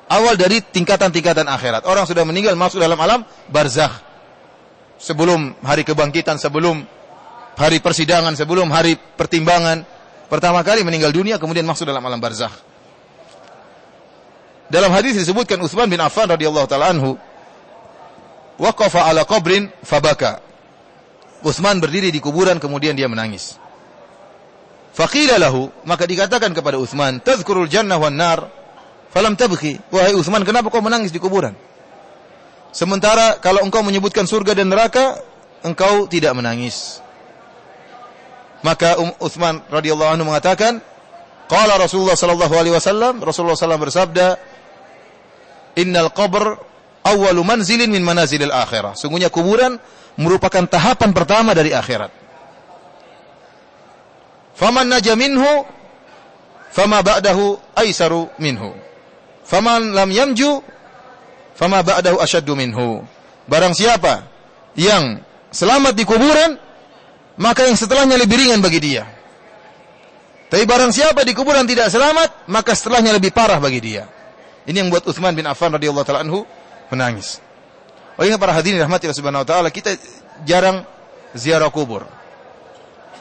awal dari tingkatan-tingkatan akhirat. Orang sudah meninggal masuk dalam alam barzakh. Sebelum hari kebangkitan, sebelum hari persidangan, sebelum hari pertimbangan, pertama kali meninggal dunia kemudian masuk dalam alam barzakh. Dalam hadis disebutkan Utsman bin Affan radhiyallahu taala anhu waqafa ala qabrin fabaka. Utsman berdiri di kuburan kemudian dia menangis. Faqila lahu, maka dikatakan kepada Utsman, tadhkurul jannah wan nar falam tabki. Wahai Utsman, kenapa kau menangis di kuburan? Sementara kalau engkau menyebutkan surga dan neraka, engkau tidak menangis. Maka Utsman radhiyallahu anhu mengatakan, qala Rasulullah sallallahu alaihi wasallam, Rasulullah sallallahu bersabda, innal qabr awwalu manzilin min manazilil akhirah. Sungguhnya kuburan merupakan tahapan pertama dari akhirat. Faman naja minhu fama ba'dahu aisaru minhu. Faman lam yamju fama ba'dahu ashaddu minhu. Barang siapa yang selamat di kuburan, maka yang setelahnya lebih ringan bagi dia. Tapi barang siapa di kuburan tidak selamat, maka setelahnya lebih parah bagi dia. Ini yang buat Utsman bin Affan radhiyallahu taala anhu menangis. Oleh para hadirin rahmati Allah Subhanahu wa taala, kita jarang ziarah kubur.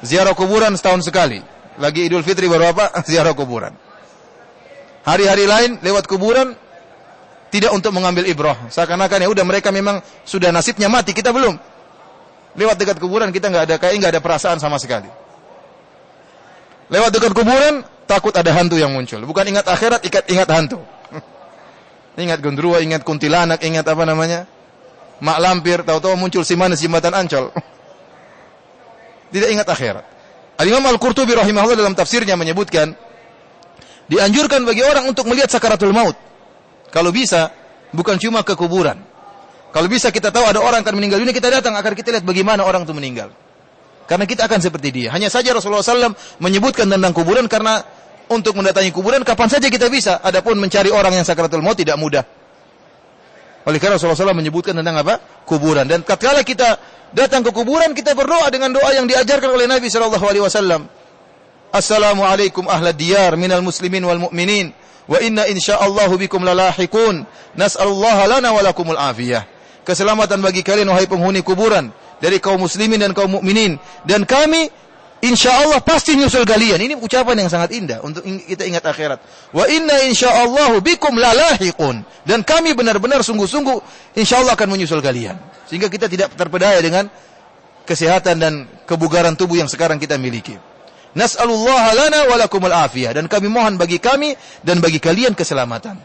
Ziarah kuburan setahun sekali. Lagi Idul Fitri baru apa? Ziarah kuburan. Hari-hari lain lewat kuburan tidak untuk mengambil ibrah. Seakan-akan ya udah mereka memang sudah nasibnya mati, kita belum. Lewat dekat kuburan kita enggak ada perasaan sama sekali. Lewat dekat kuburan takut ada hantu yang muncul. Bukan ingat akhirat, ingat hantu. Ingat gondruwo, ingat kuntilanak, ingat apa namanya? Mak lampir, tahu-tahu muncul si manis jembatan Ancol. Tidak ingat akhirat. Al-Imam Al-Qurtubi rahimahullah dalam tafsirnya menyebutkan, dianjurkan bagi orang untuk melihat sakaratul maut. Kalau bisa, bukan cuma ke kuburan. Kalau bisa kita tahu ada orang akan meninggal dunia, kita datang agar kita lihat bagaimana orang itu meninggal. Karena kita akan seperti dia. Hanya saja Rasulullah SAW menyebutkan tentang kuburan karena untuk mendatangi kuburan kapan saja kita bisa. Adapun mencari orang yang sakaratul maut tidak mudah. Oleh karena Rasulullah SAW menyebutkan tentang apa? Kuburan. Dan tatkala kita datang ke kuburan, kita berdoa dengan doa yang diajarkan oleh Nabi SAW. Assalamualaikum ahlad diyar minal muslimin wal mu'minin. Wa inna insya'allahu bikum lalahiqun. Nas'alullaha lana walakumul afiyah. Keselamatan bagi kalian wahai penghuni kuburan dari kaum muslimin dan kaum mukminin, dan kami insyaallah pasti nyusul kalian. Ini ucapan yang sangat indah untuk kita ingat akhirat. Wa inna insyaallahu bikum lalahiqun, dan kami benar-benar sungguh-sungguh insyaallah akan menyusul kalian. Sehingga kita tidak terpedaya dengan kesehatan dan kebugaran tubuh yang sekarang kita miliki. Nas'alullaha lana wa lakumul afiyah, dan kami mohon bagi kami dan bagi kalian keselamatan.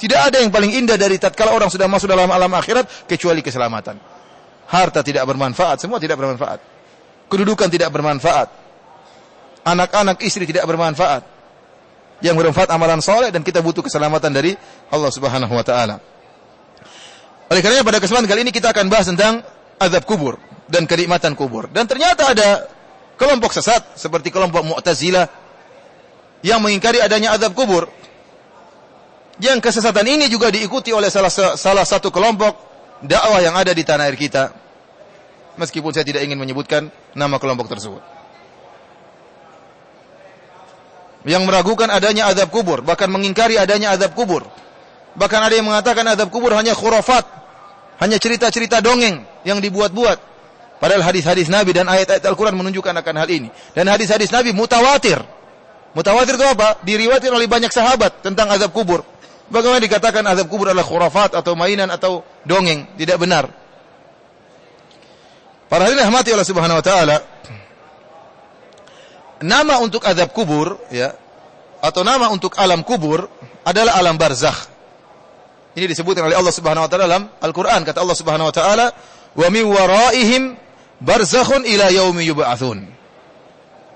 Tidak ada yang paling indah dari tatkala orang sudah masuk dalam alam akhirat kecuali keselamatan. Harta tidak bermanfaat, semua tidak bermanfaat. Kedudukan tidak bermanfaat. Anak-anak, istri tidak bermanfaat. Yang bermanfaat amalan soleh, dan kita butuh keselamatan dari Allah Subhanahu wa taala. Oleh karenanya pada kesempatan kali ini kita akan bahas tentang azab kubur dan kenikmatan kubur. Dan ternyata ada kelompok sesat seperti kelompok Mu'tazilah yang mengingkari adanya azab kubur. Yang kesesatan ini juga diikuti oleh salah satu kelompok dakwah yang ada di tanah air kita. Meskipun saya tidak ingin menyebutkan nama kelompok tersebut. Yang meragukan adanya azab kubur, bahkan mengingkari adanya azab kubur. Bahkan ada yang mengatakan azab kubur hanya khurafat, hanya cerita-cerita dongeng yang dibuat-buat. Padahal hadis-hadis Nabi dan ayat-ayat Al-Quran menunjukkan akan hal ini. Dan hadis-hadis Nabi mutawatir. Mutawatir itu apa? Diriwayatkan oleh banyak sahabat tentang azab kubur. Bagaimana dikatakan azab kubur adalah khurafat atau mainan atau dongeng? Tidak benar. Para hadirin rahmati Allah Subhanahu wa taala. Nama untuk azab kubur ya, atau nama untuk alam kubur adalah alam barzakh. Ini disebutkan oleh Allah Subhanahu wa taala dalam Al-Qur'an. Kata Allah Subhanahu wa taala, "Wa min waraihim barzakhun ila yaumi yub'atsun."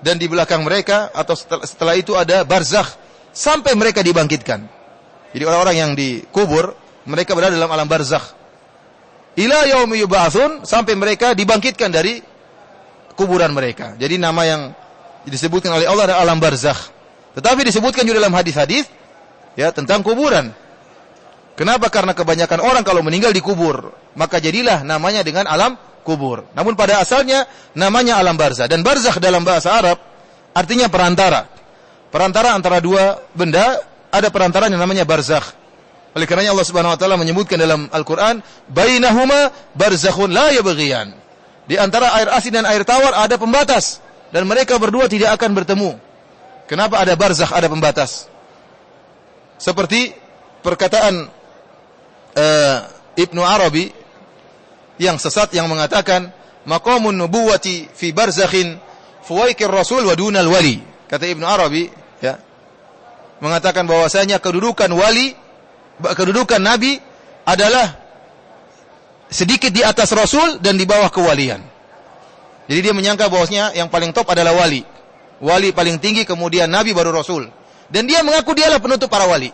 Dan di belakang mereka atau setelah itu ada barzakh sampai mereka dibangkitkan. Jadi orang-orang yang dikubur, mereka berada dalam alam barzakh. Ila yaumi yub'atsun, sampai mereka dibangkitkan dari kuburan mereka. Jadi nama yang disebutkan oleh Allah adalah alam barzakh. Tetapi disebutkan juga dalam hadis-hadis ya tentang kuburan. Kenapa? Karena kebanyakan orang kalau meninggal dikubur, maka jadilah namanya dengan alam kubur. Namun pada asalnya namanya alam barzakh. Dan barzakh dalam bahasa Arab artinya perantara. Perantara antara dua benda, ada perantara yang namanya barzakh. Oleh karenanya Allah Subhanahu wa taala menyebutkan dalam Al-Qur'an, "Bainahuma barzakhun la yabghiyan." Di antara air asin dan air tawar ada pembatas dan mereka berdua tidak akan bertemu. Kenapa ada barzakh, ada pembatas? Seperti perkataan Ibnu Arabi yang sesat yang mengatakan, "Maqamun nubuwati fi barzakhin fuwaikir rasul wa dunal wali." Kata Ibnu Arabi ya, mengatakan bahwasanya kedudukan wali, kedudukan nabi adalah sedikit di atas rasul dan di bawah kewalian. Jadi dia menyangka bahwasanya yang paling top adalah wali. Wali paling tinggi, kemudian nabi, baru rasul. Dan dia mengaku dialah penutup para wali.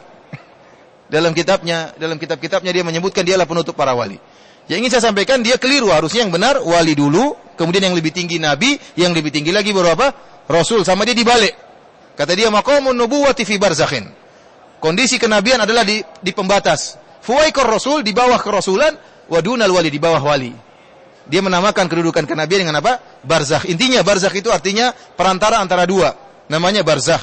Dalam kitab-kitabnya dia menyebutkan dialah penutup para wali. Yang ingin saya sampaikan, dia keliru. Harusnya yang benar wali dulu, kemudian yang lebih tinggi nabi, yang lebih tinggi lagi baru apa? Rasul. Sama dia dibalik. Kata dia, "Maqamun nubuwati fi barzakhin." Kondisi kenabian adalah di pembatas. Fuwaikor rasul, di bawah kerasulan, wa dunal wali, di bawah wali. Dia menamakan kedudukan kenabian dengan apa? Barzakh. Intinya barzakh itu artinya perantara antara dua. Namanya barzakh.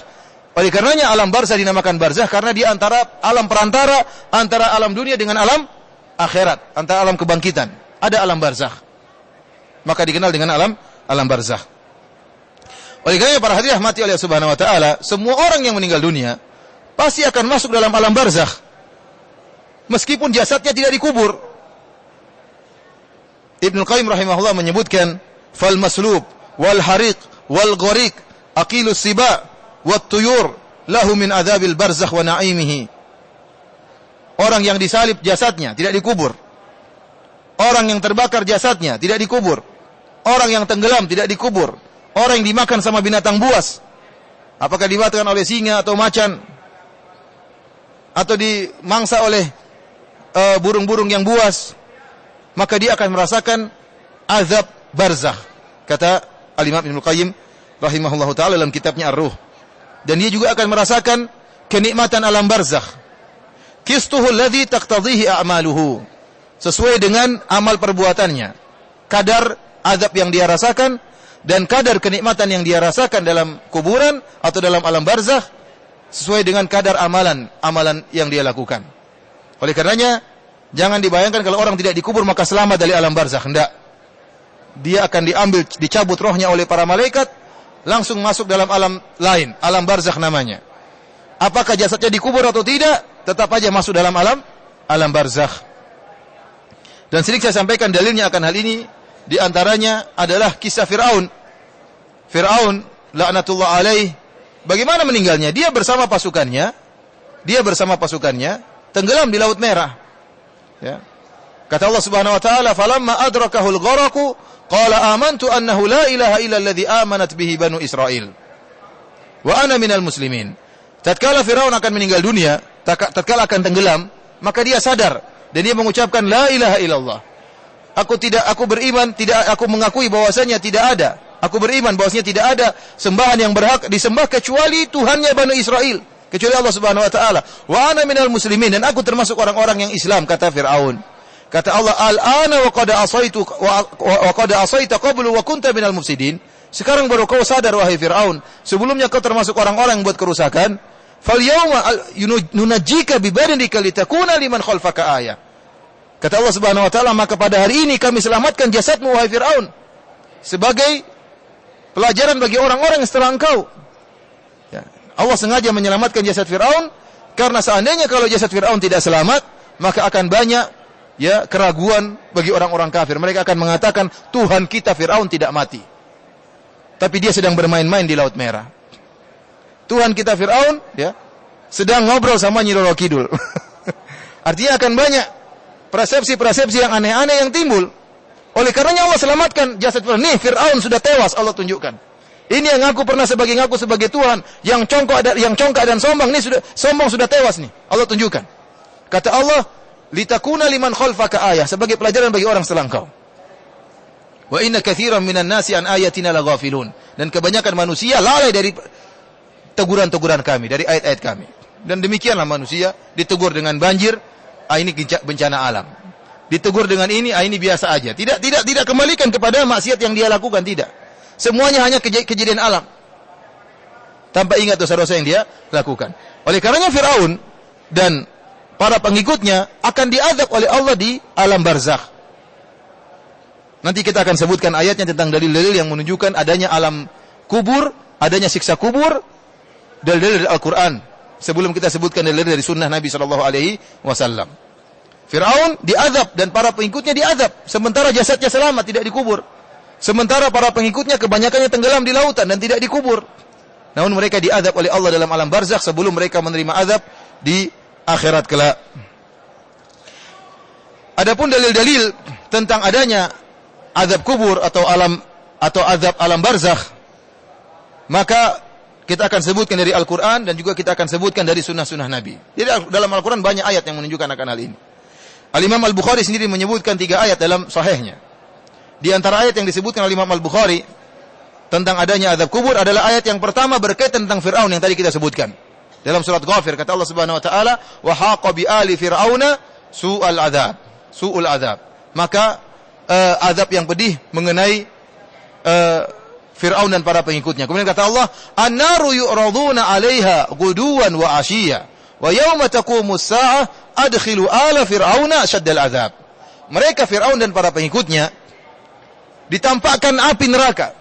Oleh karenanya alam barzakh dinamakan barzakh karena dia antara alam perantara antara alam dunia dengan alam akhirat, antara alam kebangkitan. Ada alam barzakh. Maka dikenal dengan alam barzakh. Oleh karenanya para hadirin rahmati Allah Subhanahu wa taala, semua orang yang meninggal dunia pasti akan masuk dalam alam barzakh. Meskipun jasadnya tidak dikubur. Ibnu Qayyim rahimahullah menyebutkan, "Fal maslub wal hariq wal ghariq aqilus siba wat tuyur lahu min adzabil barzakh wa na'imihi." Orang yang disalib jasadnya tidak dikubur. Orang yang terbakar jasadnya tidak dikubur. Orang yang tenggelam tidak dikubur. Orang yang dimakan sama binatang buas, apakah dimakan oleh singa atau macan, atau dimangsa oleh burung-burung yang buas, maka dia akan merasakan azab barzakh. Kata Al-Imam Ibnu Qayyim rahimahullahu taala dalam kitabnya Ar-Ruh. Dan dia juga akan merasakan kenikmatan alam barzakh. Qistuhu alladhi taqtadhihi a'maluhu. Sesuai dengan amal perbuatannya. Kadar azab yang dia rasakan dan kadar kenikmatan yang dia rasakan dalam kuburan atau dalam alam barzakh sesuai dengan kadar amalan yang dia lakukan. Oleh karenanya jangan dibayangkan kalau orang tidak dikubur maka selamat dari alam barzakh. Tidak. Dia akan dicabut rohnya oleh para malaikat, langsung masuk dalam alam lain, alam barzakh namanya. Apakah jasadnya dikubur atau tidak, tetap aja masuk dalam alam barzakh. Dan sering saya sampaikan dalilnya akan hal ini, di antaranya adalah kisah Fir'aun. Fir'aun laknatullah alaih, bagaimana meninggalnya? Dia bersama pasukannya tenggelam di Laut Merah. Ya. Kata Allah Subhanahu wa taala, "Falamma adrakahul gharaqu qala amantu annahu la ilaha illa alladhi amanat bihi banu Israil wa ana minal muslimin." Tatkala Firaun akan meninggal dunia, tatkala akan tenggelam, maka dia sadar dan dia mengucapkan la ilaha illallah. Aku beriman, aku mengakui bahwasanya tidak ada. Aku beriman bahwasanya tidak ada sembahan yang berhak disembah kecuali Tuhannya Bani Israel, kecuali Allah Subhanahu wa taala. Wa ana minal muslimin, dan aku termasuk orang-orang yang Islam, kata Firaun. Kata Allah, al-ana wa qad asaitu wa qad asaita qablu wa kunta minal mufsidin. Sekarang baru kau sadar wahai Firaun, sebelumnya kau termasuk orang-orang yang buat kerusakan. Fal yauma nunajjika bi badanika litakuna liman khalfaka ayah. Kata Allah Subhanahu wa taala, maka pada hari ini kami selamatkan jasadmu wahai Firaun sebagai pelajaran bagi orang-orang setelah engkau. Ya. Allah sengaja menyelamatkan jasad Firaun karena seandainya kalau jasad Firaun tidak selamat, maka akan banyak keraguan bagi orang-orang kafir. Mereka akan mengatakan Tuhan kita Firaun tidak mati, tapi dia sedang bermain-main di Laut Merah. Tuhan kita Firaun sedang ngobrol sama Nyi Roro Kidul. Artinya akan banyak persepsi-persepsi yang aneh-aneh yang timbul. Oleh karenanya Allah selamatkan jasad Firaun. Nih Firaun sudah tewas, Allah tunjukkan. Ini yang ngaku sebagai Tuhan, yang congkak dan sombong, nih sombong sudah tewas nih. Allah tunjukkan. Kata Allah, litakuna liman khalfaka ayah, sebagai pelajaran bagi orang setelah engkau. Wa inna katsiran minan nasi an ayatina laghafilun. Dan kebanyakan manusia lalai dari teguran-teguran kami, dari ayat-ayat kami. Dan demikianlah manusia ditegur dengan banjir, ini bencana alam. Ditegur dengan ini biasa aja. Tidak kembalikan kepada maksiat yang dia lakukan, tidak. Semuanya hanya kejadian alam. Tanpa ingat dosa-dosa yang dia lakukan. Oleh karenanya Firaun dan para pengikutnya akan diazab oleh Allah di alam barzakh. Nanti kita akan sebutkan ayatnya tentang dalil-dalil yang menunjukkan adanya alam kubur, adanya siksa kubur, dalil-dalil dari Al-Quran. Sebelum kita sebutkan dalil dari sunnah Nabi SAW. Firaun diazab dan para pengikutnya diazab, sementara jasadnya selamat, tidak dikubur. Sementara para pengikutnya kebanyakannya tenggelam di lautan dan tidak dikubur. Namun mereka diazab oleh Allah dalam alam barzakh sebelum mereka menerima azab di akhirat kelak. Adapun dalil-dalil tentang adanya azab kubur atau azab alam barzakh, maka kita akan sebutkan dari Al-Quran dan juga kita akan sebutkan dari sunnah-sunnah Nabi. Jadi dalam Al-Quran banyak ayat yang menunjukkan akan hal ini. Al-Imam Al-Bukhari sendiri menyebutkan 3 ayat dalam sahihnya. Di antara ayat yang disebutkan oleh Imam Al-Bukhari tentang adanya azab kubur adalah ayat yang pertama berkaitan tentang Fir'aun yang tadi kita sebutkan. Dalam surat Ghafir kata Allah Subhanahu wa taala, "Wa haqa bi ali fir'auna su'ul azab." Maka azab yang pedih mengenai Fir'aun dan para pengikutnya. Kemudian kata Allah, "An-naru yu'raduna 'alaiha ghuduwan wa 'ashiyya, wa yawma taqumus sa'ah adkhilu ala fir'auna asyaddal azab." Mereka Fir'aun dan para pengikutnya ditampakkan api neraka.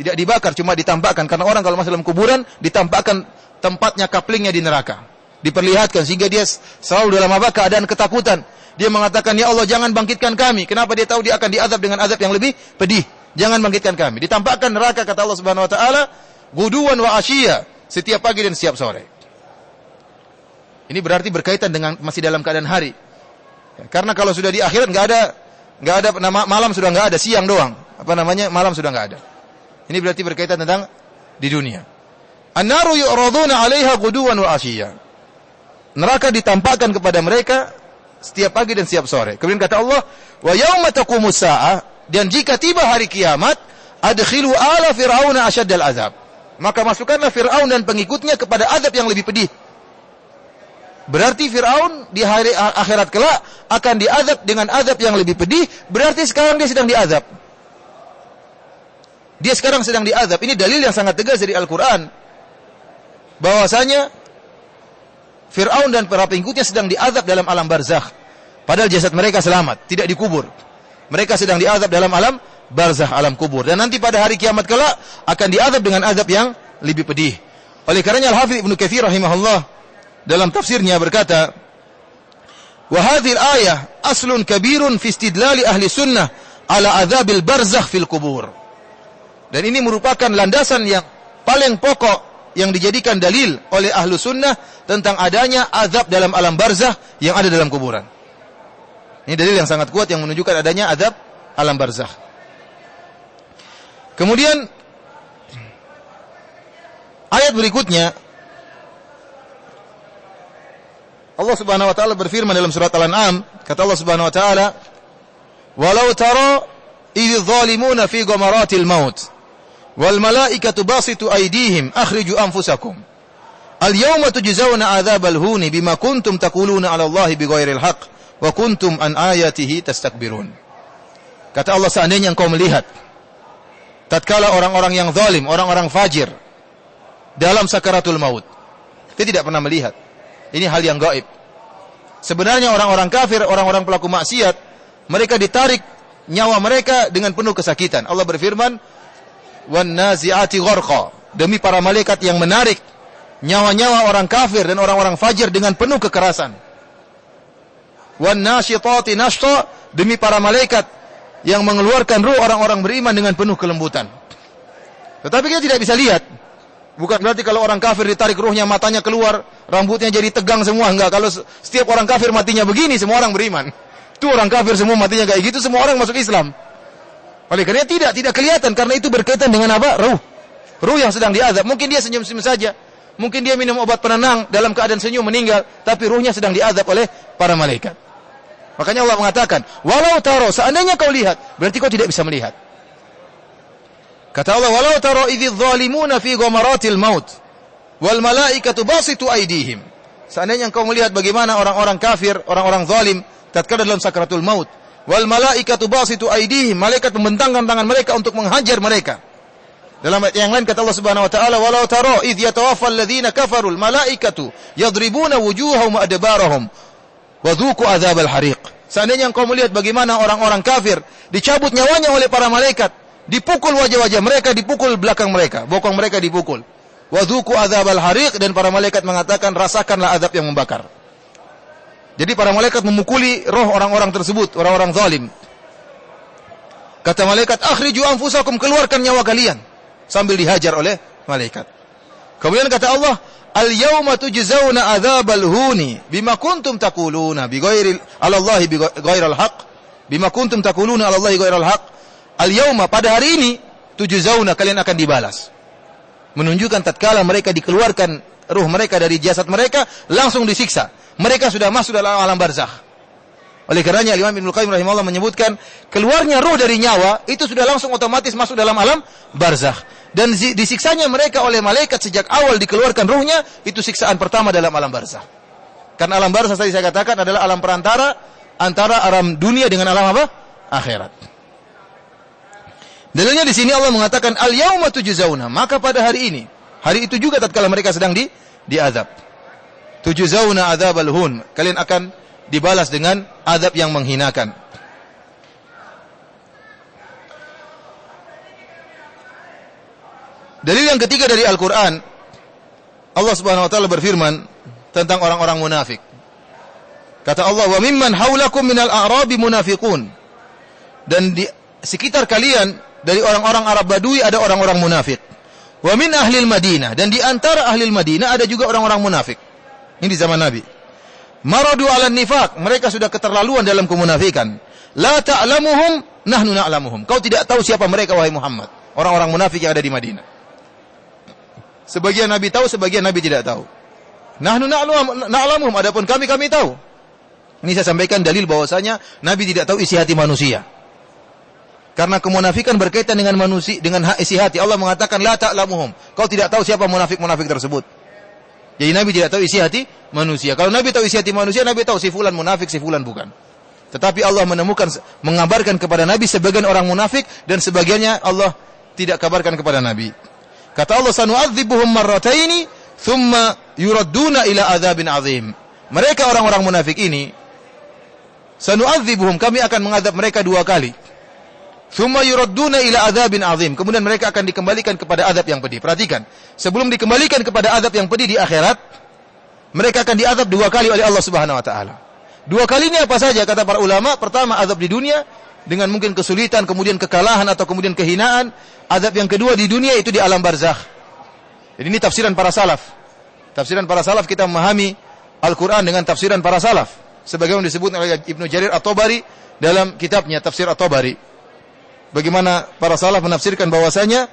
Tidak dibakar, cuma ditampakkan. Karena orang kalau masuk dalam kuburan, ditampakkan tempatnya, kaplingnya di neraka. Diperlihatkan, sehingga dia selalu dalam keadaan ketakutan. Dia mengatakan, "Ya Allah, jangan bangkitkan kami." Kenapa dia tahu dia akan diazab dengan azab yang lebih pedih? Jangan bangkitkan kami. Ditampakkan neraka, kata Allah Subhanahu wa taala, "Ghuduwan wa 'ashiyya," setiap pagi dan setiap sore. Ini berarti berkaitan dengan masih dalam keadaan hari. Karena kalau sudah di akhirat enggak ada malam, sudah enggak ada, siang doang. Malam sudah enggak ada. Ini berarti berkaitan tentang di dunia. An-naru yu'raduna 'alaiha ghuduwan wa 'ashiyya. Neraka ditampakkan kepada mereka setiap pagi dan setiap sore. Kemudian kata Allah, "Wa yauma taqumus sa'ah," dan jika tiba hari kiamat, "adkhilu ala fir'auna asyaddal azab." Maka masukkanlah Fir'aun dan pengikutnya kepada azab yang lebih pedih. Berarti Fir'aun di hari akhirat kelak akan diazab dengan azab yang lebih pedih. Berarti sekarang dia sedang diazab. Dia sekarang sedang diazab. Ini dalil yang sangat tegas dari Al-Quran. Bahwasanya Fir'aun dan para pengikutnya sedang diazab dalam alam barzakh. Padahal jasad mereka selamat, tidak dikubur. Mereka sedang diazab dalam alam barzakh, alam kubur. Dan nanti pada hari kiamat kelak akan diazab dengan azab yang lebih pedih. Oleh karenanya Al-Hafidz Ibnu Katsir rahimahullah dalam tafsirnya berkata, "Wa hadhil ayah aslun kabirun fi istidlali ahli sunnah ala adzabil barzakh fil kubur." Dan ini merupakan landasan yang paling pokok yang dijadikan dalil oleh ahlu sunnah tentang adanya azab dalam alam barzakh yang ada dalam kuburan. Ini dalil yang sangat kuat yang menunjukkan adanya azab alam barzakh. Kemudian ayat berikutnya Allah Subhanahu wa taala berfirman dalam surat Al-An'am, kata Allah Subhanahu wa taala, "Walau tara idh zalimuna fi ghamaratil maut wal malaikatu basitu aydihim akhriju anfusakum al-yawma tujzauna 'adzabal huni bima kuntum taquluna 'ala Allahi bighairil haqq wa kuntum an ayatihi tastakbirun." Kata Allah, seandainya engkau melihat tatkala orang-orang yang zalim, orang-orang fajir dalam sakaratul maut. Kita tidak pernah melihat. Ini hal yang gaib. Sebenarnya orang-orang kafir, orang-orang pelaku maksiat, mereka ditarik nyawa mereka dengan penuh kesakitan. Allah berfirman, "Wan nazi'ati gharqa." Demi para malaikat yang menarik nyawa-nyawa orang kafir dan orang-orang fajir dengan penuh kekerasan. "Wan nasyitati nashta." Demi para malaikat yang mengeluarkan ruh orang-orang beriman dengan penuh kelembutan. Tetapi kita tidak bisa lihat. Bukan berarti kalau orang kafir ditarik ruhnya, matanya keluar, rambutnya jadi tegang semua. Enggak, kalau setiap orang kafir matinya begini, semua orang beriman. Itu orang kafir semua matinya kayak gitu, semua orang masuk Islam. Oleh karena tidak kelihatan, karena itu berkaitan dengan apa? Ruh. Ruh yang sedang diazab. Mungkin dia senyum-senyum saja. Mungkin dia minum obat penenang, dalam keadaan senyum meninggal, tapi ruhnya sedang diazab oleh para malaikat. Makanya Allah mengatakan, "Walau taro," seandainya kau lihat, berarti kau tidak bisa melihat. Kata Allah, "Walau taro idz zalimuna fi ghamaratil maut wal malaikatu basitu aydihim." Seandainya engkau melihat bagaimana orang-orang kafir, orang-orang zalim tatkala dalam sakaratul maut, wal malaikatu basitu aydihim, malaikat membentangkan tangan mereka untuk menghajar mereka. Dalam ayat yang lain kata Allah Subhanahu wa taala, "Walau taro idz yatawaffal ladzina kafarul malaikatu yadribuna wujuhahum wa adbarahum wa dzuqu adzabal hariq." Seandainya engkau melihat bagaimana orang-orang kafir dicabut nyawanya oleh para malaikat, dipukul wajah-wajah mereka, dipukul belakang mereka, bokong mereka dipukul. Wa dzuqu adzabal hariq, dan para malaikat mengatakan, rasakanlah azab yang membakar. Jadi para malaikat memukuli roh orang-orang tersebut, orang-orang zalim. Kata malaikat, "Akhriju anfusakum," keluarkan nyawa kalian, sambil dihajar oleh malaikat. Kemudian kata Allah, "Al-yawma tujzauna adzabal huni bima kuntum taquluna bighairi 'ala Allahi bighairal haqq." Bima kuntum taquluna 'ala Allahi ghairal haqq. Al-yawma, pada hari ini, tujzauna, kalian akan dibalas. Menunjukkan tatkala mereka dikeluarkan ruh mereka dari jasad mereka, langsung disiksa. Mereka sudah masuk dalam alam barzakh. Oleh karenanya Imam Ibnu Qayyim rahimahullah menyebutkan, keluarnya ruh dari nyawa itu sudah langsung otomatis masuk dalam alam barzakh. Dan disiksanya mereka oleh malaikat sejak awal dikeluarkan ruhnya, itu siksaan pertama dalam alam barzakh. Karena alam barzakh tadi saya katakan adalah alam perantara antara alam dunia dengan alam apa? Akhirat. Dalilnya di sini Allah mengatakan, "Al-yauma tujzauna," maka pada hari ini, hari itu juga tatkala mereka sedang diazab. Tujzauna adzabal hun, kalian akan dibalas dengan azab yang menghinakan. Dalil yang ketiga dari Al-Qur'an, Allah Subhanahu wa taala berfirman tentang orang-orang munafik. Kata Allah, "Wa mimman haulakum minal a'rabi munafiqun." Dan di sekitar kalian dari orang-orang Arab Badui ada orang-orang munafik. Wa min ahlil Madinah, dan di antara ahlil Madinah ada juga orang-orang munafik. Ini di zaman Nabi. Maradu 'alan nifaq, mereka sudah keterlaluan dalam kemunafikan. La ta'lamuhum nahnu na'lamuhum. Kau tidak tahu siapa mereka wahai Muhammad. Orang-orang munafik yang ada di Madinah. Sebagian Nabi tahu, sebagian Nabi tidak tahu. Nahnu na'lamuhum, adapun kami tahu. Ini saya sampaikan dalil bahwasanya Nabi tidak tahu isi hati manusia. Karena kemunafikan berkaitan dengan manusia, dengan isi hati. Allah mengatakan, "La ta'lamuhum." Kau tidak tahu siapa munafik-munafik tersebut. Jadi Nabi tidak tahu isi hati manusia. Kalau Nabi tahu isi hati manusia, Nabi tahu si fulan munafik, si fulan bukan. Tetapi Allah mengabarkan kepada Nabi sebagian orang munafik, dan sebagiannya Allah tidak kabarkan kepada Nabi. Kata Allah, "Sanu'adzibuhum marrataini, thumma yuradduna ila adzabin azim." Mereka orang-orang munafik ini, sanu'adzibuhum, kami akan mengazab mereka 2 kali. Thumma yuradduna ila adzabin azim, kemudian mereka akan dikembalikan kepada azab yang pedih. Perhatikan, sebelum dikembalikan kepada azab yang pedih di akhirat, mereka akan diazab 2 kali oleh Allah Subhanahu wa taala. 2 kali ini apa saja kata para ulama? Pertama, azab di dunia dengan mungkin kesulitan, kemudian kekalahan atau kemudian kehinaan. Azab yang kedua di dunia itu di alam barzakh. Jadi ini tafsiran para salaf. Tafsiran para salaf, kita memahami Al-Qur'an dengan tafsiran para salaf. Sebagaimana disebut oleh Ibnu Jarir At-Tabari dalam kitabnya Tafsir At-Tabari. Bagaimana para salaf menafsirkan bahwasanya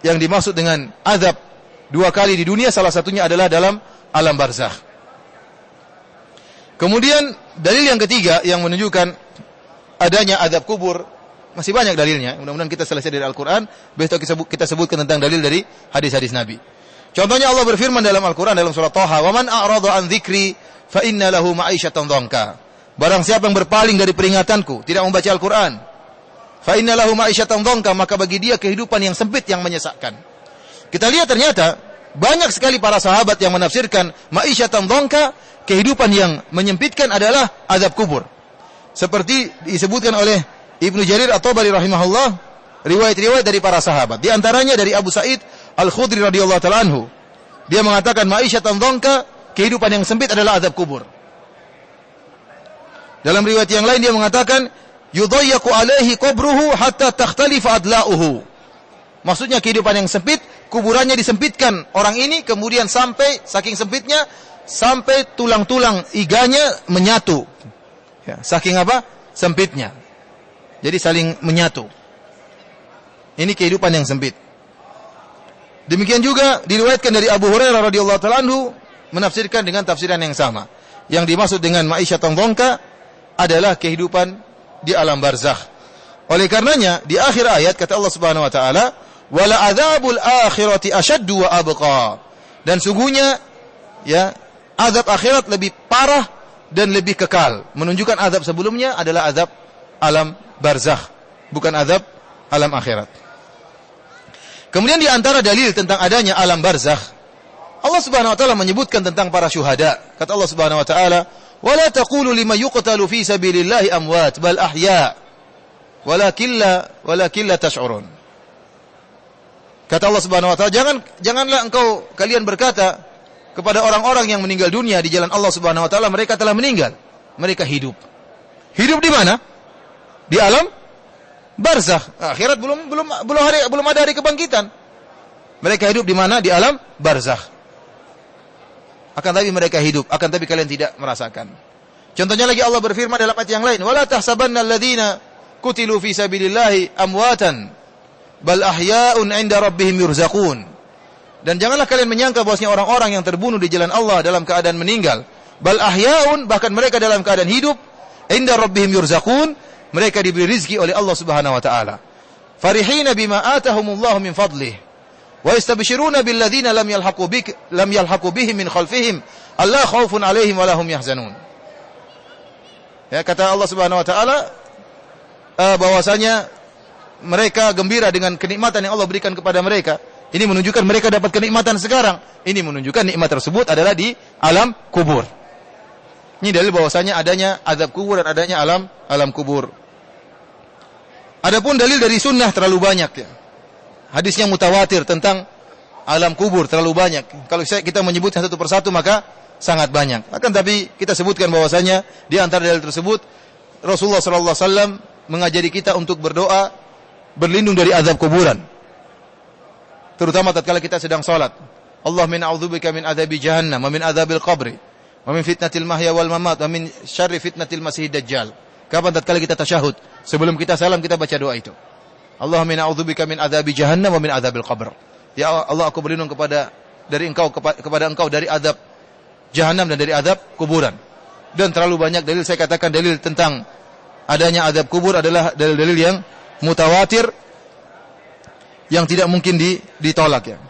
yang dimaksud dengan azab 2 kali di dunia, salah satunya adalah dalam alam barzakh. Kemudian dalil yang ketiga yang menunjukkan adanya azab kubur, masih banyak dalilnya. Mudah-mudahan kita selesai dari Al-Quran, besok kita sebutkan tentang dalil dari hadis-hadis Nabi. Contohnya Allah berfirman dalam Al-Quran dalam surah Thaha, "Wa man a'rada an dzikri fa inna lahu ma'isyatan dhanka." Barang siapa yang berpaling dari peringatanku, tidak membaca Al-Quran, fa inna lahu ma'isyatan dhanka, maka bagi dia kehidupan yang sempit yang menyesakkan. Kita lihat ternyata banyak sekali para sahabat yang menafsirkan ma'isyatan dhanka, kehidupan yang menyempitkan adalah azab kubur. Seperti disebutkan oleh Ibnu Jarir At-Tabari rahimahullah, riwayat-riwayat dari para sahabat. Di antaranya dari Abu Sa'id Al-Khudri radhiyallahu ta'ala anhu. Dia mengatakan ma'isyatan dhanka, kehidupan yang sempit adalah azab kubur. Dalam riwayat yang lain dia mengatakan yudayyaqu alaihi qabruhu hatta takhtalifa adla'uhu. Maksudnya kehidupan yang sempit, kuburannya disempitkan orang ini, kemudian sampai saking sempitnya sampai tulang-tulang iganya menyatu. Ya, saking apa? Sempitnya. Jadi saling menyatu. Ini kehidupan yang sempit. Demikian juga diriwayatkan dari Abu Hurairah radhiyallahu ta'ala anhu menafsirkan dengan tafsiran yang sama. Yang dimaksud dengan ma'isyatan dhanka adalah kehidupan di alam barzakh. Oleh karenanya di akhir ayat kata Allah Subhanahu wa taala, "Wala adzabul akhirati asyaddu wa abqa." Dan sungguhnya ya, azab akhirat lebih parah dan lebih kekal. Menunjukkan azab sebelumnya adalah azab alam barzakh, bukan azab alam akhirat. Kemudian di antara dalil tentang adanya alam barzakh, Allah Subhanahu wa taala menyebutkan tentang para syuhada. Kata Allah Subhanahu wa taala, "Wa la taqulu liman yuqtalu fi sabilillahi amwat bal ahya walakin la tash'urun." Kata Allah Subhanahu wa taala, janganlah kalian berkata kepada orang-orang yang meninggal dunia di jalan Allah Subhanahu wa taala, mereka telah meninggal. Mereka hidup. Hidup di mana? Di alam barzakh. Akhirat belum ada hari kebangkitan. Mereka hidup di mana? Di alam barzakh. Akan tapi mereka hidup, akan tapi kalian tidak merasakan. Contohnya lagi Allah berfirman dalam ayat yang lain, "Wala tahsabanna alladziina qutilu fi sabilillahi amwatan bal ahya'un 'inda rabbihim yurzaqun." Dan janganlah kalian menyangka bahwasanya orang-orang yang terbunuh di jalan Allah dalam keadaan meninggal, bal ahya'un, bahkan mereka dalam keadaan hidup, 'inda rabbihim yurzaqun, mereka diberi rizki oleh Allah Subhanahu wa taala. Farihina bima atahumullahu min fadlih wa yastabshiruna bil ladzina lam yalhaqu bihim min khalfihim alla khaufun 'alaihim wa lahum yahzanun. Ya, kata Allah Subhanahu wa taala bahwasanya mereka gembira dengan kenikmatan yang Allah berikan kepada mereka. Ini menunjukkan mereka dapat kenikmatan sekarang. Ini menunjukkan nikmat tersebut adalah di alam kubur. Ini dalil bahwasanya adanya azab kubur dan adanya alam kubur. Adapun dalil dari sunnah terlalu banyak ya. Hadisnya mutawatir tentang alam kubur terlalu banyak. Kalau kita menyebutnya satu persatu maka sangat banyak. Akan tapi kita sebutkan bahwasanya di antara dalil tersebut Rasulullah sallallahu alaihi wasallam mengajari kita untuk berdoa berlindung dari azab kuburan. Terutama tatkala kita sedang salat. Allahumma a'udzubika min adzabi jahannam wa min adzabil qabri wa min fitnatil mahya wal mamat wa min syarri fitnatil masiihid dajjal. Kapan tatkala kita tasyahud? Sebelum kita salam kita baca doa itu. Allahumma a'udzubika min adzabi jahannam wa min adzabil qabr. Ya Allah, aku berlindung kepada engkau dari azab jahannam dan dari azab kuburan. Dan terlalu banyak dalil, saya katakan dalil tentang adanya azab kubur adalah dalil-dalil yang mutawatir yang tidak mungkin ditolak ya.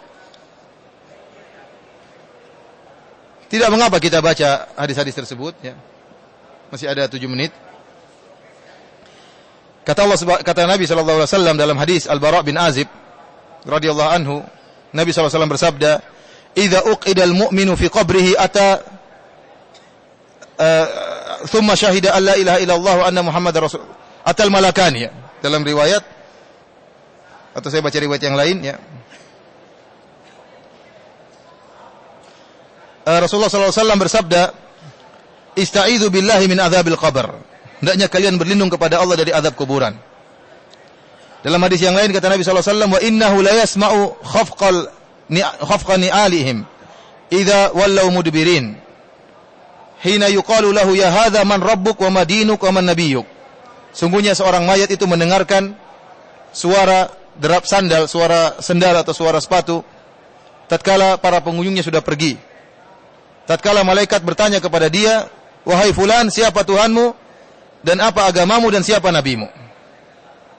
Tidak mengapa kita baca hadis-hadis tersebut ya. Masih ada 7 menit. Kata Nabi sallallahu alaihi wasallam dalam hadis Al-Bara' bin Azib radhiyallahu anhu, Nabi sallallahu alaihi wasallam bersabda, "Idza uqidal mu'minu fi qabrihi ata thumma syahida an la ilaha illallah wa anna Muhammadar rasul." Atal malakani ya. Dalam riwayat atau saya baca riwayat yang lain ya. Rasulullah SAW bersabda, "Ista'idzu billahi min adzabil qabr." Hendaknya kalian berlindung kepada Allah dari azab kuburan. Dalam hadis yang lain kata Nabi SAW, "Wa innahu la yasma'u khafqa ni'alihim idza wallaw mudbirin. Hina yuqalu lahu ya hadza man rabbuk wa ma dinuk wa man nabiyyuk." Sungguhnya seorang mayat itu mendengarkan suara derap sandal, suara sendal atau suara sepatu tatkala para pengunjungnya sudah pergi. Tatkala malaikat bertanya kepada dia, wahai fulan, siapa Tuhanmu dan apa agamamu dan siapa nabimu.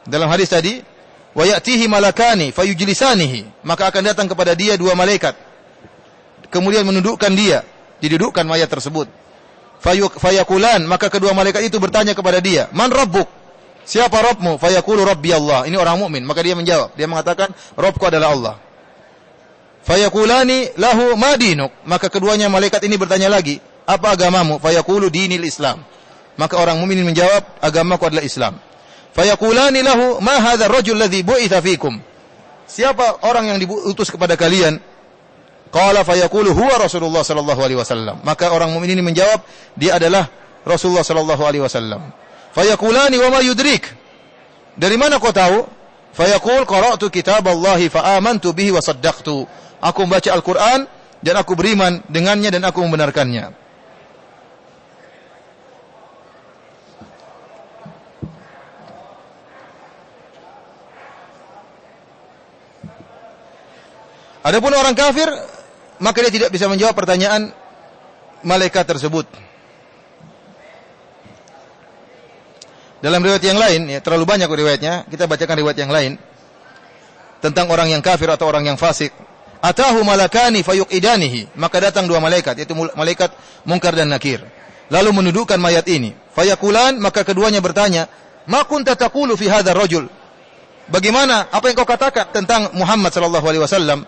Dalam hadis tadi, wa ya'tihi malakani fayujlisanihi, maka akan datang kepada dia dua malaikat, kemudian menundukkan dia, didudukkan mayat tersebut. Fayakulan, maka kedua malaikat itu bertanya kepada dia, man rabbuk, siapa Rabbmu? Fayaqulu rabbi Allah. Ini orang mukmin, maka dia menjawab, dia mengatakan Rabbku adalah Allah. Fayakulani lahu ma dinuk, maka keduanya malaikat ini bertanya lagi, apa agamamu? Fayaqulu dinil Islam, maka orang mukmin menjawab, agamaku adalah Islam. Fayakulani lahu ma hadzal rajul ladzi bu'itsa fikum, siapa orang yang diutus kepada kalian? Qala fayaqulu huwa Rasulullah sallallahu alaihi wasallam, maka orang mukmin ini menjawab, dia adalah Rasulullah sallallahu alaihi wasallam. Fayakulani wa ma yudrik, dari mana kau tahu? Fayaqul qara'tu kitaballahi fa amantu bihi wa saddaqtu, aku membaca Al-Qur'an dan aku beriman dengannya dan aku membenarkannya. Adapun orang kafir, maka dia tidak bisa menjawab pertanyaan malaikat tersebut. Dalam riwayat yang lain, ya, terlalu banyak riwayatnya, kita bacakan riwayat yang lain tentang orang yang kafir atau orang yang fasik. Atahu malakani fayuqidanihi, maka datang dua malaikat, yaitu malaikat Munkar dan Nakir, lalu menundukkan mayat ini. Fayakulan, maka keduanya bertanya, ma kunta taqulu fi hadzal rajul, bagaimana, apa yang kau katakan tentang Muhammad sallallahu alaihi wasallam?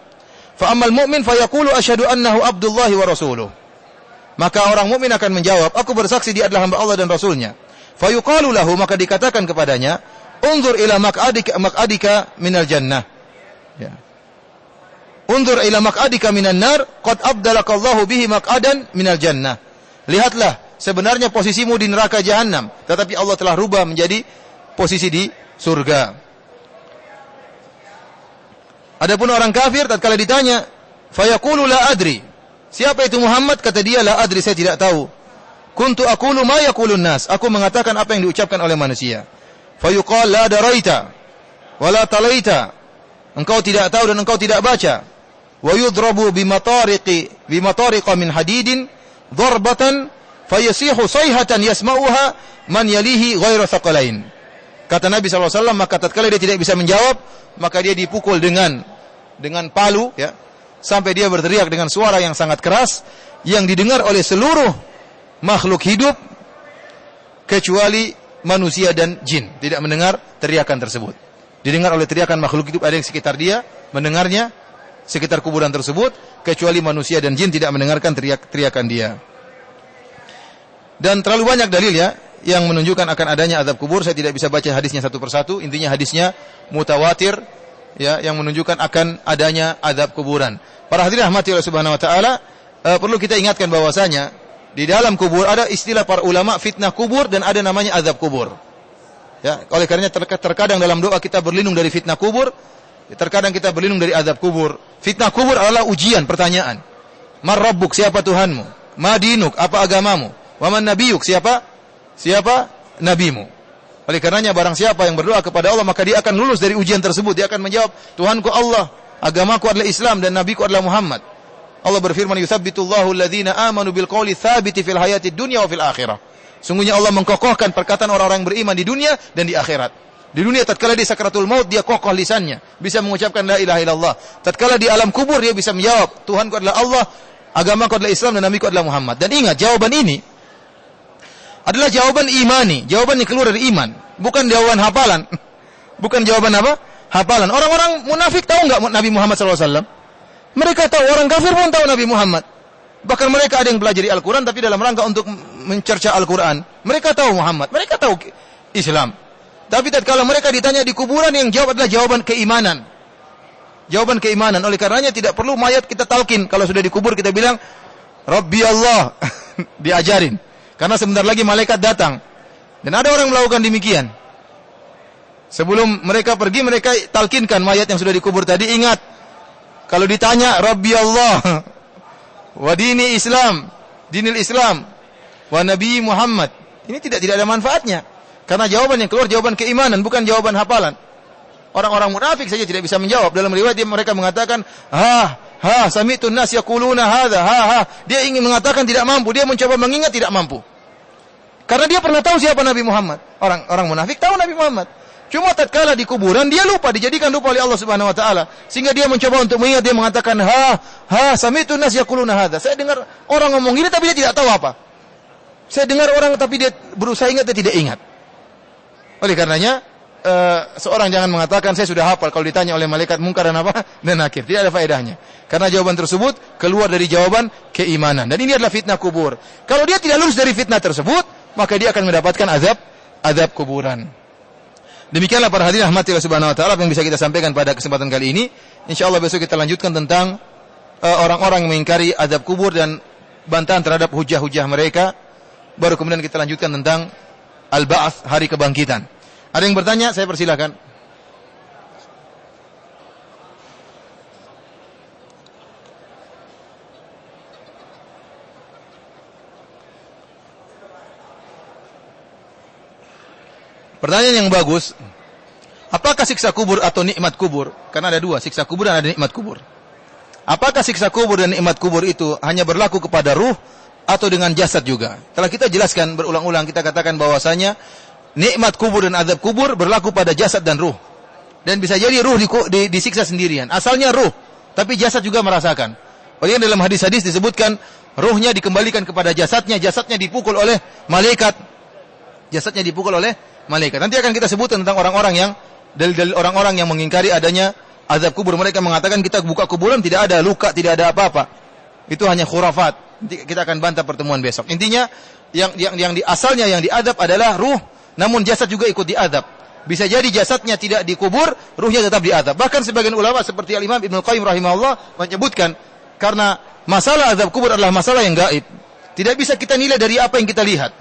Fa ammal mu'min fayaqulu asyhadu annahu abdullahi wa rasuluh, maka orang mukmin akan menjawab, aku bersaksi dia adalah hamba Allah dan rasulnya. Fayuqalu lahu, maka dikatakan kepadanya, unzur ila maq'adika minal jannah, ya, unzur ila maq'adika minan nar qad abdalakallahu bihi maq'adan minal jannah, lihatlah sebenarnya posisimu di neraka jahanam, tetapi Allah telah rubah menjadi posisi di surga. Adapun orang kafir tatkala ditanya, fayaqulu la adri, siapa itu Muhammad? Kata dia, la adri, saya tidak tahu. Kuntu aqulu ma yaqulun nas, aku mengatakan apa yang diucapkan oleh manusia. Fayuqal la daraita wa la talaita, engkau tidak tahu dan engkau tidak baca. Wa yudrabu bimatariqa min hadidin darbatan fayasihu sayhatan yasma'uha man yalihi ghairu thaqalain. Kata Nabi SAW, maka tatkala dia tidak bisa menjawab, maka dia dipukul dengan palu, ya, sampai dia berteriak dengan suara yang sangat keras yang didengar oleh seluruh makhluk hidup kecuali manusia dan jin tidak mendengar teriakan tersebut. Didengar oleh teriakan makhluk hidup, ada yang sekitar dia mendengarnya, sekitar kuburan tersebut, kecuali manusia dan jin tidak mendengarkan teriakan dia. Dan terlalu banyak dalil, ya, yang menunjukkan akan adanya azab kubur. Saya tidak bisa baca hadisnya satu persatu. Intinya hadisnya mutawatir, ya, yang menunjukkan akan adanya azab kuburan. Para hadirin rahmati Allah Subhanahu wa taala, perlu kita ingatkan bahwasanya di dalam kubur ada istilah para ulama fitnah kubur dan ada namanya azab kubur. Ya, oleh karenanya terkadang dalam doa kita berlindung dari fitnah kubur, terkadang kita berlindung dari azab kubur. Fitnah kubur adalah ujian, pertanyaan. Man rabbuk, siapa Tuhanmu? Ma dinuk, apa agamamu? Wa man nabiyuk, siapa nabimu. Oleh karenanya barang siapa yang berdoa kepada Allah, maka dia akan lulus dari ujian tersebut. Dia akan menjawab, Tuhanku Allah, agamaku adalah Islam dan nabiku adalah Muhammad. Allah berfirman, yutsabbitullahu alladhina amanu bil qawli tsabiti fil hayatid dunya wa fil akhirah. Sungguhnya Allah mengkokohkan perkataan orang-orang yang beriman di dunia dan di akhirat. Di dunia tatkala dia sakratul maut, dia kokoh lisannya, bisa mengucapkan la ilaha illallah. Tatkala di alam kubur dia bisa menjawab, Tuhanku adalah Allah, agamaku adalah Islam dan nabiku adalah Muhammad. Dan ingat, jawaban ini adalah jawaban imani, jawaban yang keluar dari iman, bukan jawaban hafalan. Bukan jawaban apa? Hafalan. Orang-orang munafik tahu enggak Nabi Muhammad SAW? Mereka tahu, orang kafir pun tahu Nabi Muhammad. Bahkan mereka ada yang pelajari Al-Quran tapi dalam rangka untuk mencerca Al-Quran. Mereka tahu Muhammad, mereka tahu Islam. Tapi tatkala mereka ditanya di kuburan, yang jawab adalah jawaban keimanan. Jawaban keimanan. Oleh karenanya tidak perlu mayat kita talkin. Kalau sudah dikubur kita bilang Rabbi Allah. Diajarin. Karena sebentar lagi malaikat datang. Dan ada orang melakukan demikian. Sebelum mereka pergi, mereka talkinkan mayat yang sudah dikubur tadi. Ingat, kalau ditanya Rabbi Allah wa dini Islam, dinil Islam wa Nabi Muhammad, ini tidak ada manfaatnya. Karena jawaban yang keluar jawaban keimanan, bukan jawaban hafalan. Orang-orang munafik saja tidak bisa menjawab. Dalam riwayat mereka mengatakan, sami'tun nas yaquluna hadza, Dia ingin mengatakan tidak mampu, dia mencoba mengingat tidak mampu. Karena dia pernah tahu siapa Nabi Muhammad. Orang munafik tahu Nabi Muhammad. Cuma tatkala di kuburan dia lupa, dijadikan lupa oleh Allah Subhanahu wa taala. Sehingga dia mencoba untuk mengingat, dia mengatakan, sami'tu nas yaquluna hadza. Saya dengar orang ngomong ini tapi dia tidak tahu apa. Saya dengar orang tapi dia berusaha ingat, dia tidak ingat. Oleh karenanya seorang jangan mengatakan saya sudah hafal kalau ditanya oleh malaikat munkar dan apa dan nakir. Tidak ada faedahnya. Karena jawaban tersebut keluar dari jawaban keimanan. Dan ini adalah fitnah kubur. Kalau dia tidak lulus dari fitnah tersebut, maka dia akan mendapatkan azab kuburan. Demikianlah para hadirin rahmati Allah Subhanahu wa taala yang bisa kita sampaikan pada kesempatan kali ini. Insyaallah besok kita lanjutkan tentang orang-orang yang mengingkari azab kubur dan bantahan terhadap hujah-hujah mereka. Baru kemudian kita lanjutkan tentang al-ba'ats, hari kebangkitan. Ada yang bertanya? Saya persilakan. Pertanyaan yang bagus. Apakah siksa kubur atau nikmat kubur? Karena ada dua, siksa kubur dan ada nikmat kubur. Apakah siksa kubur dan nikmat kubur itu hanya berlaku kepada ruh atau dengan jasad juga? Telah kita jelaskan berulang-ulang, kita katakan bahwasanya nikmat kubur dan azab kubur berlaku pada jasad dan ruh. Dan bisa jadi ruh disiksa sendirian. Asalnya ruh, tapi jasad juga merasakan. Oleh dalam hadis-hadis disebutkan ruhnya dikembalikan kepada jasadnya, jasadnya dipukul oleh malaikat. Jasadnya dipukul oleh malaikat. Nanti akan kita sebutkan tentang orang-orang yang dalil-dalil orang-orang yang mengingkari adanya azab kubur. Mereka mengatakan kita buka kuburan tidak ada luka, tidak ada apa-apa. Itu hanya khurafat. Nanti kita akan bantah pertemuan besok. Intinya yang di asalnya yang diadab adalah ruh, namun jasad juga ikut diadab. Bisa jadi jasadnya tidak dikubur, ruhnya tetap diadab. Bahkan sebagian ulama seperti Al-Imam Ibnu Qayyim rahimahullah menyebutkan karena masalah azab kubur adalah masalah yang gaib. Tidak bisa kita nilai dari apa yang kita lihat.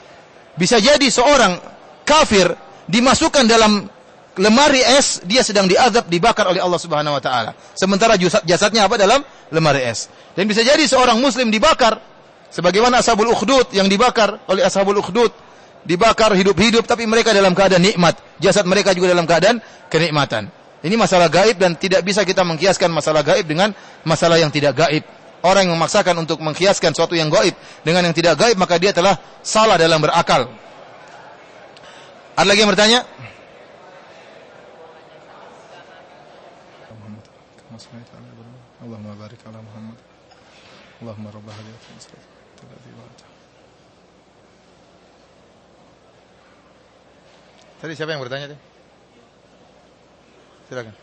Bisa jadi seorang kafir dimasukkan dalam lemari es, dia sedang diazab, dibakar oleh Allah Subhanahu wa taala. Sementara jasadnya apa dalam lemari es. Dan bisa jadi seorang muslim dibakar sebagaimana Ashabul Ukhdud yang dibakar oleh Ashabul Ukhdud, dibakar hidup-hidup tapi mereka dalam keadaan nikmat. Jasad mereka juga dalam keadaan kenikmatan. Ini masalah gaib dan tidak bisa kita mengkiaskan masalah gaib dengan masalah yang tidak gaib. Orang yang memaksakan untuk mengkiaskan sesuatu yang gaib dengan yang tidak gaib, maka dia telah salah dalam berakal. Ada lagi yang bertanya? Allahumma barik ala Muhammad. Allahumma rabb hadhihi al-salati. Tadi siapa yang bertanya tadi? Silakan.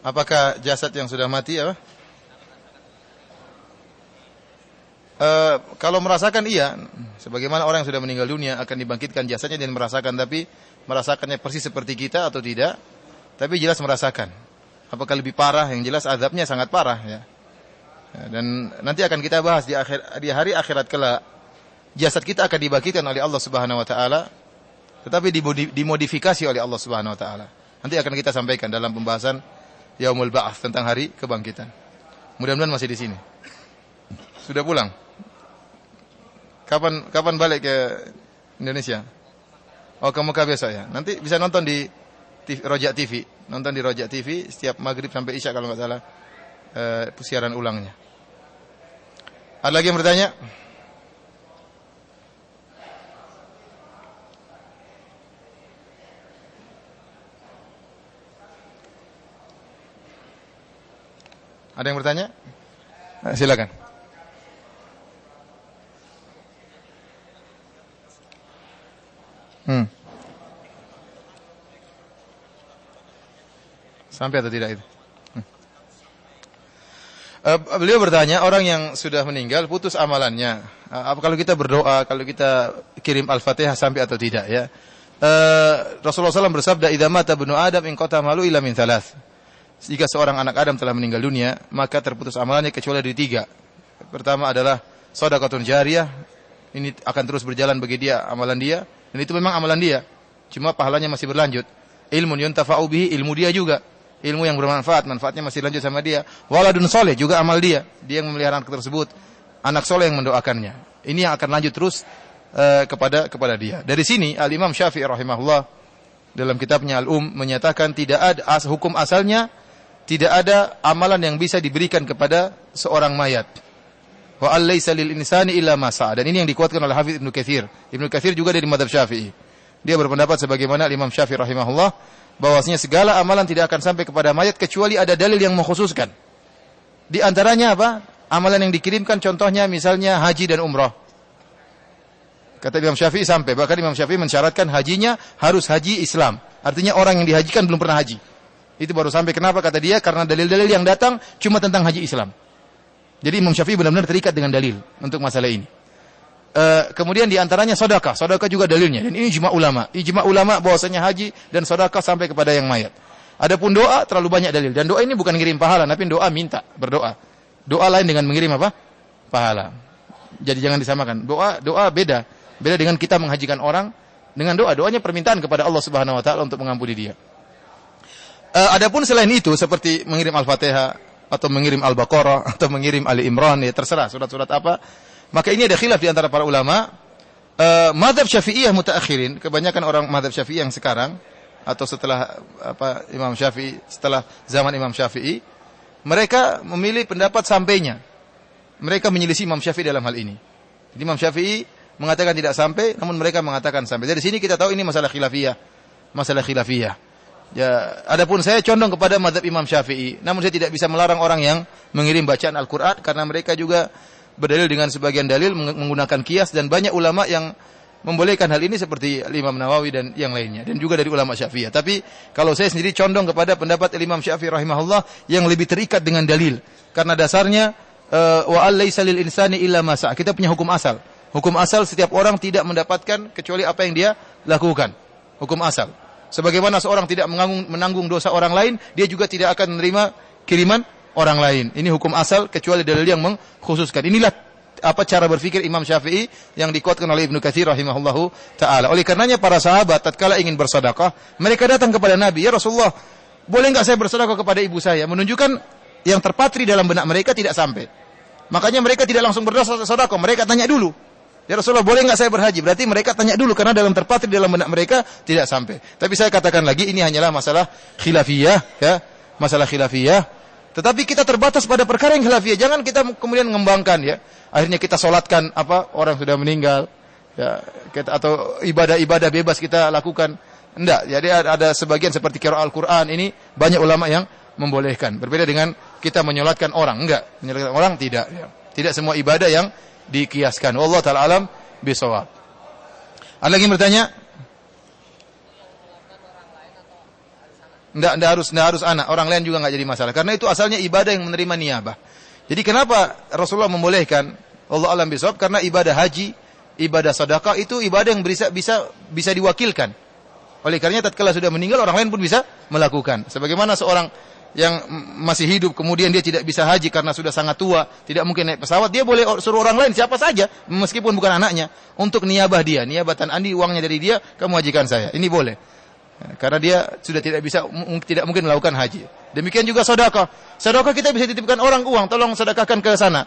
Apakah jasad yang sudah mati apa? Kalau merasakan iya, sebagaimana orang yang sudah meninggal dunia akan dibangkitkan jasadnya dan merasakan, tapi merasakannya persis seperti kita atau tidak, tapi jelas merasakan. Apakah lebih parah? Yang jelas azabnya sangat parah ya. Dan nanti akan kita bahas di hari akhirat kelak, jasad kita akan dibangkitkan oleh Allah Subhanahu wa taala, tetapi dimodifikasi oleh Allah Subhanahu wa taala. Nanti akan kita sampaikan dalam pembahasan Yaumul Ba'ats tentang hari kebangkitan. Mudah-mudahan masih di sini. Sudah pulang? Kapan balik ke Indonesia? Oh, ke Mekah besok ya. Nanti bisa nonton di Rojak TV. Nonton di Rojak TV setiap maghrib sampai isya kalau nggak salah siaran ulangnya. Ada lagi yang bertanya? Ada yang bertanya? Silakan. Sampai atau tidak itu? Beliau bertanya, orang yang sudah meninggal putus amalannya. Apa kalau kita berdoa, kalau kita kirim Al-Fatihah sampai atau tidak ya? Rasulullah SAW bersabda, "Idza mata ibnu Adam inqata amalu illa min thalath." Jika seorang anak Adam telah meninggal dunia, maka terputus amalannya kecuali dari 3. Pertama adalah shadaqatun jariyah. Ini akan terus berjalan bagi dia, amalan dia, dan itu memang amalan dia. Cuma pahalanya masih berlanjut. Ilmun yuntafa'u bihi, ilmu dia juga. Ilmu yang bermanfaat, manfaatnya masih lanjut sama dia. Waladun soleh, juga amal dia. Dia yang memelihara anak tersebut. Anak soleh yang mendoakannya. Ini yang akan lanjut terus kepada dia. Dari sini Al-Imam Syafi'i rahimahullah dalam kitabnya Al-Um menyatakan tidak ada hukum asalnya, tidak ada amalan yang bisa diberikan kepada seorang mayat. Wa allaisa lil insani illa ma sa'a. Dan ini yang dikuatkan oleh Hafidz Ibnu Katsir. Ibnu Katsir juga dari mazhab Syafi'i. Dia berpendapat sebagaimana Imam Syafi'i rahimahullah bahwasanya segala amalan tidak akan sampai kepada mayat kecuali ada dalil yang mengkhususkan. Di antaranya apa? Amalan yang dikirimkan contohnya misalnya haji dan umrah. Kata Imam Syafi'i sampai, bahkan Imam Syafi'i mensyaratkan hajinya harus haji Islam. Artinya orang yang dihajikan belum pernah haji. Itu baru sampai. Kenapa kata dia? Karena dalil-dalil yang datang cuma tentang haji Islam. Jadi Imam Syafi'i benar-benar terikat dengan dalil untuk masalah ini. Kemudian di antaranya sedekah. Sedekah juga dalilnya. Dan ini ijma' ulama. Ijma' ulama bahwasanya haji dan sedekah sampai kepada yang mayat. Adapun doa terlalu banyak dalil. Dan doa ini bukan ngirim pahala, tapi doa minta, berdoa. Doa lain dengan mengirim apa? Pahala. Jadi jangan disamakan. Doa beda. Beda dengan kita menghajikan orang dengan doa. Doanya permintaan kepada Allah Subhanahu wa taala untuk mengampuni dia. Adapun selain itu seperti mengirim Al-Fatihah atau mengirim Al-Baqarah atau mengirim Ali Imran, ya terserah surat-surat apa. Maka ini ada khilaf di antara para ulama. Mazhab Syafi'iyah mutaakhirin, kebanyakan orang mazhab Syafi'i yang sekarang atau setelah Imam Syafi'i, setelah zaman Imam Syafi'i, mereka memilih pendapat sampainya. Mereka menyelisih Imam Syafi'i dalam hal ini. Jadi Imam Syafi'i mengatakan tidak sampai, namun mereka mengatakan sampai. Dari sini kita tahu ini masalah khilafiyah. Masalah khilafiyah. Ya, adapun saya condong kepada mazhab Imam Syafi'i. Namun saya tidak bisa melarang orang yang mengirim bacaan Al-Qur'an karena mereka juga berdalil dengan sebagian dalil menggunakan kias, dan banyak ulama yang membolehkan hal ini seperti Imam Nawawi dan yang lainnya, dan juga dari ulama Syafi'iyah. Tapi kalau saya sendiri condong kepada pendapat Imam Syafi'i rahimahullah yang lebih terikat dengan dalil. Karena dasarnya wa allaisa lil insani illa ma sa'a. Kita punya hukum asal. Hukum asal setiap orang tidak mendapatkan kecuali apa yang dia lakukan. Hukum asal. Sebagaimana seorang tidak menanggung dosa orang lain, dia juga tidak akan menerima kiriman orang lain. Ini hukum asal kecuali dalil yang mengkhususkan. Inilah apa cara berpikir Imam Syafi'i yang dikuatkan oleh Ibnu Katsir rahimahullahu taala. Oleh karenanya para sahabat tatkala ingin bersedekah, mereka datang kepada Nabi, "Ya Rasulullah, boleh enggak saya bersedekah kepada ibu saya?" Menunjukkan yang terpatri dalam benak mereka tidak sampai. Makanya mereka tidak langsung bersedekah, mereka tanya dulu. "Ya Rasulullah, boleh enggak saya berhaji?" Berarti mereka tanya dulu karena dalam terpatri dalam benak mereka tidak sampai. Tapi saya katakan lagi, ini hanyalah masalah khilafiyah, ya, masalah khilafiyah. Tetapi kita terbatas pada perkara yang khilafiyah. Jangan kita kemudian mengembangkan, ya. Akhirnya kita solatkan orang sudah meninggal, ya, atau ibadah-ibadah bebas kita lakukan. Enggak. Jadi ada sebagian seperti qiraat Al-Qur'an, ini banyak ulama yang membolehkan. Berbeda dengan kita menyolatkan orang, enggak. Menyolatkan orang tidak, ya. Tidak semua ibadah yang dikiaskan. Wallahu ta'ala alam bisawab. Ada lagi yang bertanya? Enggak harus anak, orang lain juga enggak jadi masalah. Karena itu asalnya ibadah yang menerima niyabah. Jadi kenapa Rasulullah membolehkan? Allah alam bisawab, karena ibadah haji, ibadah sedekah itu ibadah yang bisa diwakilkan. Oleh karenanya tatkala sudah meninggal, orang lain pun bisa melakukan. Sebagaimana seorang yang masih hidup kemudian dia tidak bisa haji karena sudah sangat tua, tidak mungkin naik pesawat, dia boleh suruh orang lain siapa saja meskipun bukan anaknya untuk niyabah dia, niyabatan Andi, uangnya dari dia, kamu hajikan saya. Ini boleh. Karena dia sudah tidak mungkin melakukan haji. Demikian juga sedekah. Sedekah kita bisa titipkan orang uang, tolong sedekahkan ke sana.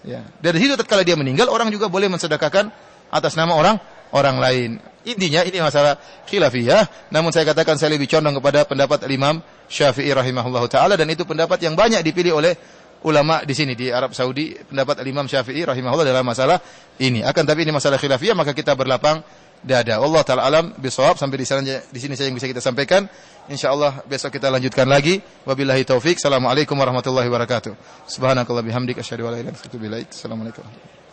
Ya. Dari situ tatkala dia meninggal, orang juga boleh mensedekahkan atas nama orang lain. Intinya ini masalah khilafiyah, namun saya katakan saya lebih condong kepada pendapat Imam Syafi'i rahimahullahu taala, dan itu pendapat yang banyak dipilih oleh ulama di sini di Arab Saudi, pendapat Imam Syafi'i rahimahullah dalam masalah ini. Akan tapi ini masalah khilafiyah, maka kita berlapang dada. Allah taala alam bisawab. Sampai di sini saja yang bisa kita sampaikan. Insyaallah besok kita lanjutkan lagi. Wabillahi taufik. Assalamualaikum warahmatullahi wabarakatuh. Subhanakallah bihamdik asyhadu an la ilaha illa anta astaghfiruka wa atubu ilaik. Assalamualaikum.